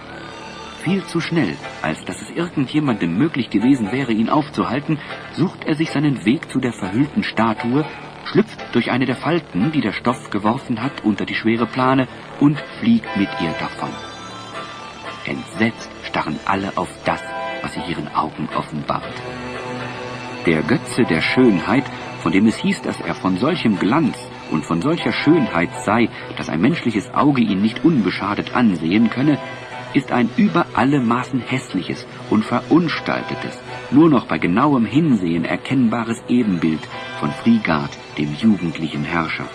viel zu schnell, als dass es irgendjemandem möglich gewesen wäre, ihn aufzuhalten, sucht er sich seinen Weg zu der verhüllten Statue, schlüpft durch eine der Falten, die der Stoff geworfen hat, unter die schwere Plane und fliegt mit ihr davon. Entsetzt starren alle auf das, was sich ihren Augen offenbart. Der Götze der Schönheit, von dem es hieß, dass er von solchem Glanz und von solcher Schönheit sei, dass ein menschliches Auge ihn nicht unbeschadet ansehen könne, ist ein über alle Maßen hässliches und verunstaltetes, nur noch bei genauem Hinsehen erkennbares Ebenbild von Frigard, dem jugendlichen Herrscher.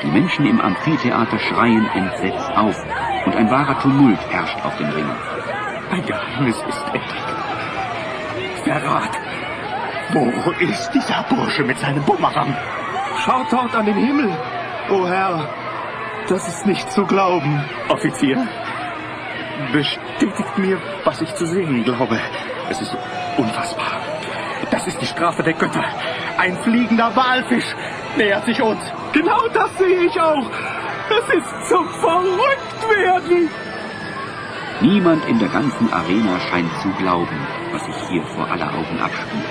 Die Menschen im Amphitheater schreien entsetzt auf, und ein wahrer Tumult herrscht auf dem Ring. Ein Geheimnis ist entdeckt. Verrat! Wo ist dieser Bursche mit seinem Bumerang? Schaut dort an den Himmel, o Herr. Das ist nicht zu glauben. Offizier, bestätigt mir, was ich zu sehen glaube. Es ist unfassbar. Das ist die Strafe der Götter. Ein fliegender Walfisch nähert sich uns. Genau das sehe ich auch. Das ist zum Verrücktwerden. Niemand in der ganzen Arena scheint zu glauben, was sich hier vor aller Augen abspielt.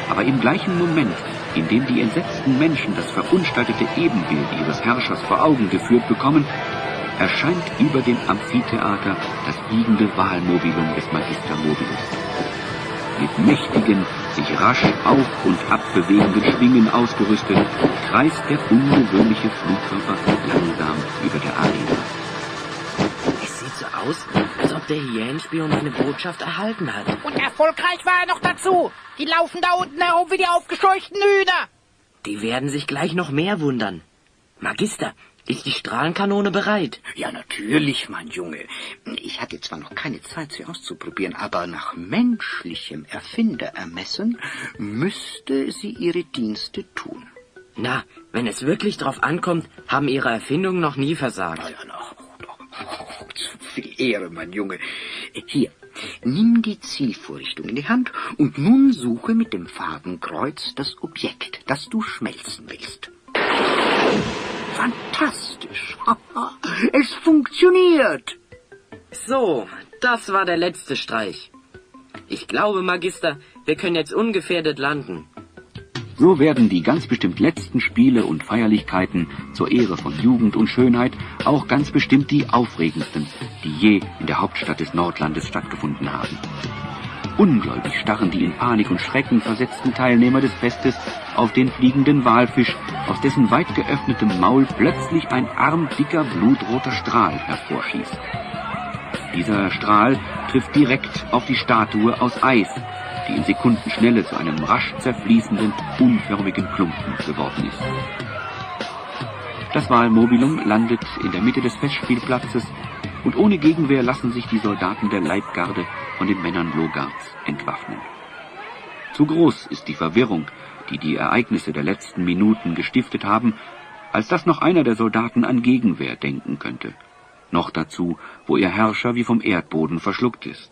Aber im gleichen Moment, in dem die entsetzten Menschen das verunstaltete Ebenbild ihres Herrschers vor Augen geführt bekommen, erscheint über dem Amphitheater das fliegende Wahlmobilum des Magister Mobilus. Mit mächtigen, sich rasch auf- und abbewegenden Schwingen ausgerüstet, kreist der ungewöhnliche Flugkörper langsam über der Arena. Es sieht so aus, als ob der Hyänenspion meine Botschaft erhalten hat. Und erfolgreich war er noch dazu. Die laufen da unten herum wie die aufgescheuchten Hühner. Die werden sich gleich noch mehr wundern. Magister, ist die Strahlenkanone bereit? Ja, natürlich, mein Junge. Ich hatte zwar noch keine Zeit, sie auszuprobieren, aber nach menschlichem Erfinderermessen müsste sie ihre Dienste tun. Na, wenn es wirklich drauf ankommt, haben ihre Erfindungen noch nie versagt. Ja, noch. Zu viel Ehre, mein Junge. Hier, nimm die Zielvorrichtung in die Hand und nun suche mit dem Fadenkreuz das Objekt, das du schmelzen willst. Fantastisch. Es funktioniert. So, das war der letzte Streich. Ich glaube, Magister, wir können jetzt ungefährdet landen. So werden die ganz bestimmt letzten Spiele und Feierlichkeiten zur Ehre von Jugend und Schönheit auch ganz bestimmt die aufregendsten, die je in der Hauptstadt des Nordlandes stattgefunden haben. Ungläubig starren die in Panik und Schrecken versetzten Teilnehmer des Festes auf den fliegenden Walfisch, aus dessen weit geöffnetem Maul plötzlich ein armdicker, blutroter Strahl hervorschießt. Dieser Strahl trifft direkt auf die Statue aus Eis, die in Sekundenschnelle zu einem rasch zerfließenden, unförmigen Klumpen geworden ist. Das Wahlmobilum landet in der Mitte des Festspielplatzes und ohne Gegenwehr lassen sich die Soldaten der Leibgarde von den Männern Logards entwaffnen. Zu groß ist die Verwirrung, die die Ereignisse der letzten Minuten gestiftet haben, als dass noch einer der Soldaten an Gegenwehr denken könnte. Noch dazu, wo ihr Herrscher wie vom Erdboden verschluckt ist.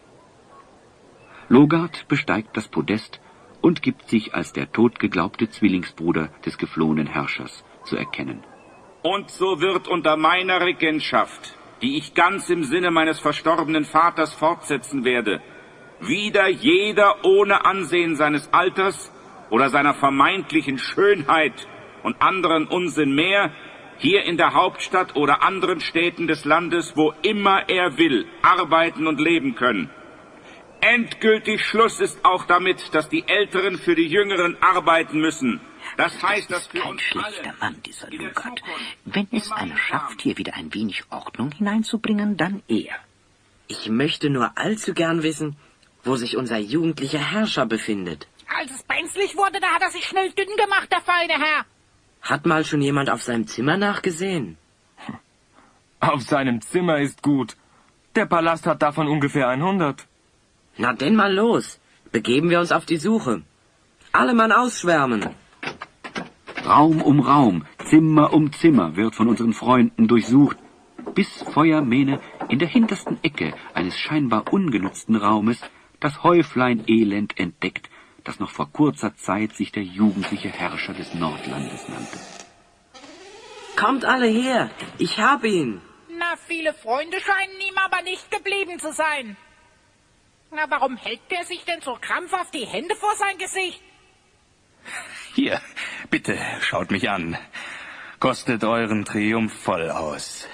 Logard besteigt das Podest und gibt sich als der totgeglaubte Zwillingsbruder des geflohenen Herrschers zu erkennen. Und so wird unter meiner Regentschaft, die ich ganz im Sinne meines verstorbenen Vaters fortsetzen werde, wieder jeder ohne Ansehen seines Alters oder seiner vermeintlichen Schönheit und anderen Unsinn mehr, hier in der Hauptstadt oder anderen Städten des Landes, wo immer er will, arbeiten und leben können. Endgültig Schluss ist auch damit, dass die Älteren für die Jüngeren arbeiten müssen. Das heißt, dass für uns alle... Ein schlechter Mann, dieser Lugard. Wenn es einer schafft, hier wieder ein wenig Ordnung hineinzubringen, dann er. Ich möchte nur allzu gern wissen, wo sich unser jugendlicher Herrscher befindet. Als es brenzlig wurde, da hat er sich schnell dünn gemacht, der feine Herr. Hat mal schon jemand auf seinem Zimmer nachgesehen? Auf seinem Zimmer ist gut. Der Palast hat davon ungefähr 100. Na denn mal los. Begeben wir uns auf die Suche. Alle Mann ausschwärmen. Raum um Raum, Zimmer um Zimmer wird von unseren Freunden durchsucht, bis Feuermähne in der hintersten Ecke eines scheinbar ungenutzten Raumes das Häuflein Elend entdeckt, das noch vor kurzer Zeit sich der jugendliche Herrscher des Nordlandes nannte. Kommt alle her, ich hab ihn. Na, Na, viele Freunde scheinen ihm aber nicht geblieben zu sein. Na, warum hält der sich denn so krampfhaft die Hände vor sein Gesicht? Hier, bitte, schaut mich an. Kostet euren Triumph voll aus.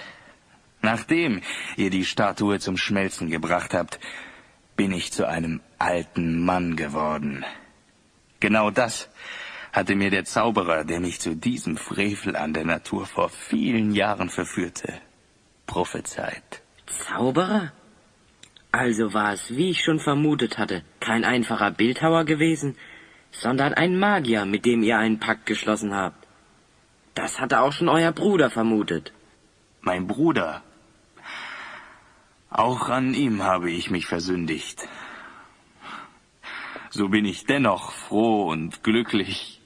Nachdem ihr die Statue zum Schmelzen gebracht habt, bin ich zu einem alten Mann geworden. Genau das hatte mir der Zauberer, der mich zu diesem Frevel an der Natur vor vielen Jahren verführte, prophezeit. Zauberer? Also war es, wie ich schon vermutet hatte, kein einfacher Bildhauer gewesen, sondern ein Magier, mit dem ihr einen Pakt geschlossen habt. Das hatte auch schon euer Bruder vermutet. Mein Bruder? Auch an ihm habe ich mich versündigt. So bin ich dennoch froh und glücklich,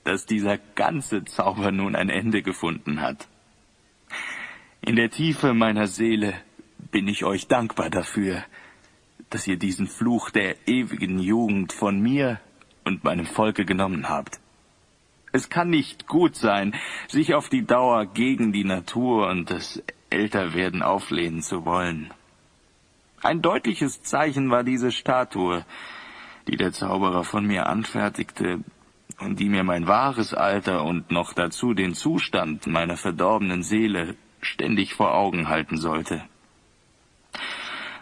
dass dieser ganze Zauber nun ein Ende gefunden hat. In der Tiefe meiner Seele bin ich euch dankbar dafür, dass ihr diesen Fluch der ewigen Jugend von mir und meinem Volke genommen habt. Es kann nicht gut sein, sich auf die Dauer gegen die Natur und das Älterwerden auflehnen zu wollen. Ein deutliches Zeichen war diese Statue, die der Zauberer von mir anfertigte und die mir mein wahres Alter und noch dazu den Zustand meiner verdorbenen Seele ständig vor Augen halten sollte.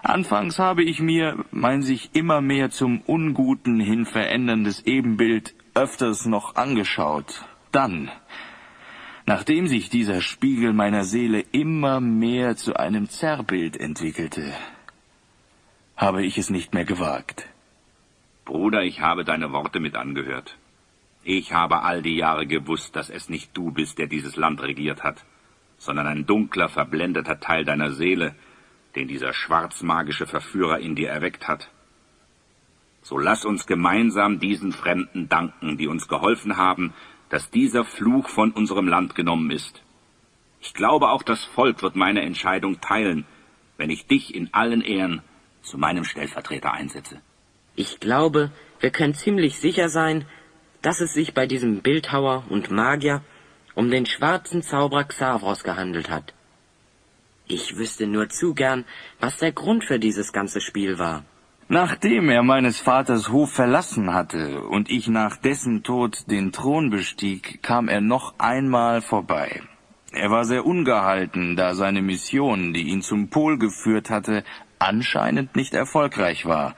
Anfangs habe ich mir mein sich immer mehr zum Unguten hin veränderndes Ebenbild öfters noch angeschaut. Dann, nachdem sich dieser Spiegel meiner Seele immer mehr zu einem Zerrbild entwickelte, habe ich es nicht mehr gewagt. Bruder, ich habe deine Worte mit angehört. Ich habe all die Jahre gewusst, dass es nicht du bist, der dieses Land regiert hat, sondern ein dunkler, verblendeter Teil deiner Seele, den dieser schwarzmagische Verführer in dir erweckt hat. So lass uns gemeinsam diesen Fremden danken, die uns geholfen haben, dass dieser Fluch von unserem Land genommen ist. Ich glaube, auch das Volk wird meine Entscheidung teilen, wenn ich dich in allen Ehren zu meinem Stellvertreter einsetze. Ich glaube, wir können ziemlich sicher sein, dass es sich bei diesem Bildhauer und Magier um den schwarzen Zauberer Xavros gehandelt hat. Ich wüsste nur zu gern, was der Grund für dieses ganze Spiel war. Nachdem er meines Vaters Hof verlassen hatte und ich nach dessen Tod den Thron bestieg, kam er noch einmal vorbei. Er war sehr ungehalten, da seine Mission, die ihn zum Pol geführt hatte, anscheinend nicht erfolgreich war.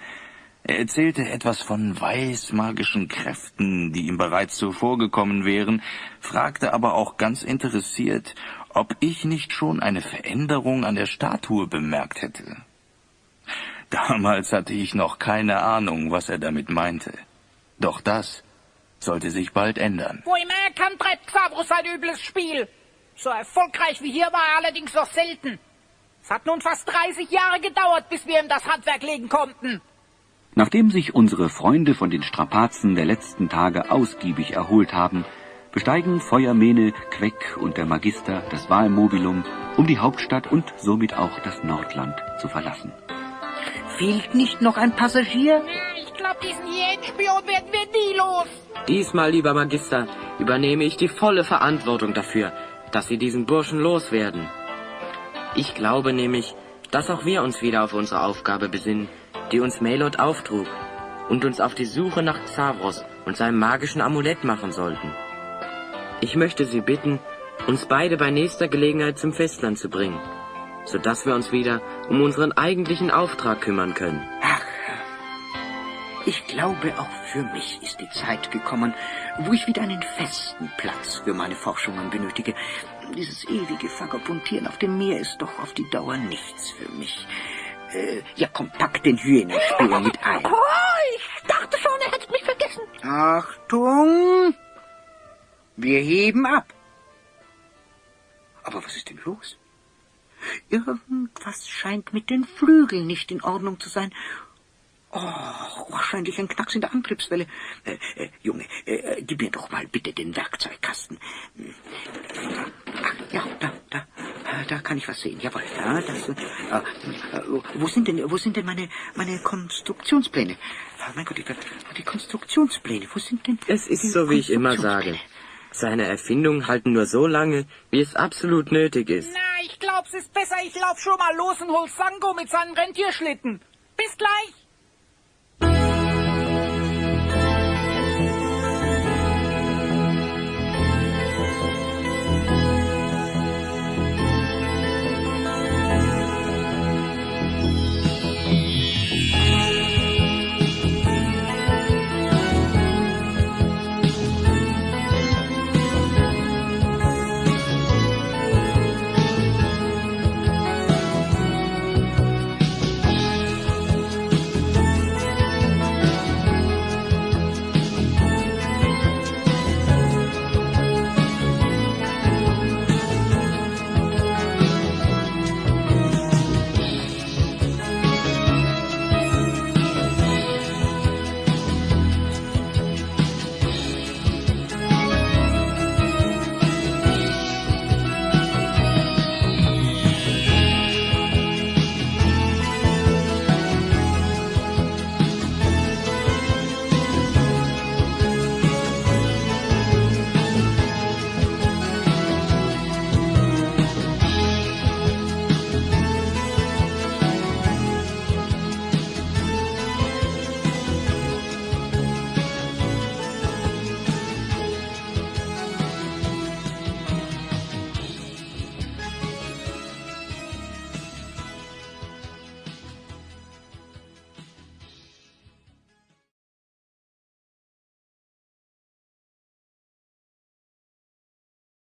Er erzählte etwas von weißmagischen Kräften, die ihm bereits zuvor gekommen wären, fragte aber auch ganz interessiert, ob ich nicht schon eine Veränderung an der Statue bemerkt hätte. Damals hatte ich noch keine Ahnung, was er damit meinte. Doch das sollte sich bald ändern. Wo immer er kann, treibt Xavros sein übles Spiel. So erfolgreich wie hier war er allerdings noch selten. Es hat nun fast 30 Jahre gedauert, bis wir ihm das Handwerk legen konnten. Nachdem sich unsere Freunde von den Strapazen der letzten Tage ausgiebig erholt haben, besteigen Feuermene, Queck und der Magister das Wahlmobilum, um die Hauptstadt und somit auch das Nordland zu verlassen. Fehlt nicht noch ein Passagier? Ich glaube, diesen Hyänenspion werden wir nie los. Diesmal, lieber Magister, übernehme ich die volle Verantwortung dafür, dass Sie diesen Burschen loswerden. Ich glaube nämlich, dass auch wir uns wieder auf unsere Aufgabe besinnen, die uns Melot auftrug, und uns auf die Suche nach Xavros und seinem magischen Amulett machen sollten. Ich möchte Sie bitten, uns beide bei nächster Gelegenheit zum Festland zu bringen, sodass wir uns wieder um unseren eigentlichen Auftrag kümmern können. Ach, ich glaube, auch für mich ist die Zeit gekommen, wo ich wieder einen festen Platz für meine Forschungen benötige. Dieses ewige Vagabundieren auf dem Meer ist doch auf die Dauer nichts für mich. Ja, komm, pack den Hyänenspion mit ein. Oh, ich dachte schon, er hätte mich vergessen. Achtung! Wir heben ab. Aber was ist denn los? Irgendwas scheint mit den Flügeln nicht in Ordnung zu sein. Oh, wahrscheinlich ein Knacks in der Antriebswelle. Junge, gib mir doch mal bitte den Werkzeugkasten. Ja, da kann ich was sehen. Jawohl, ja, das. Wo sind denn meine Konstruktionspläne? Oh mein Gott, die Konstruktionspläne, wo sind denn... Es ist so, wie ich immer sage. Seine Erfindungen halten nur so lange, wie es absolut nötig ist. Na, ich glaub's ist besser, ich lauf schon mal los und hol Sango mit seinem Rentierschlitten. Bis gleich.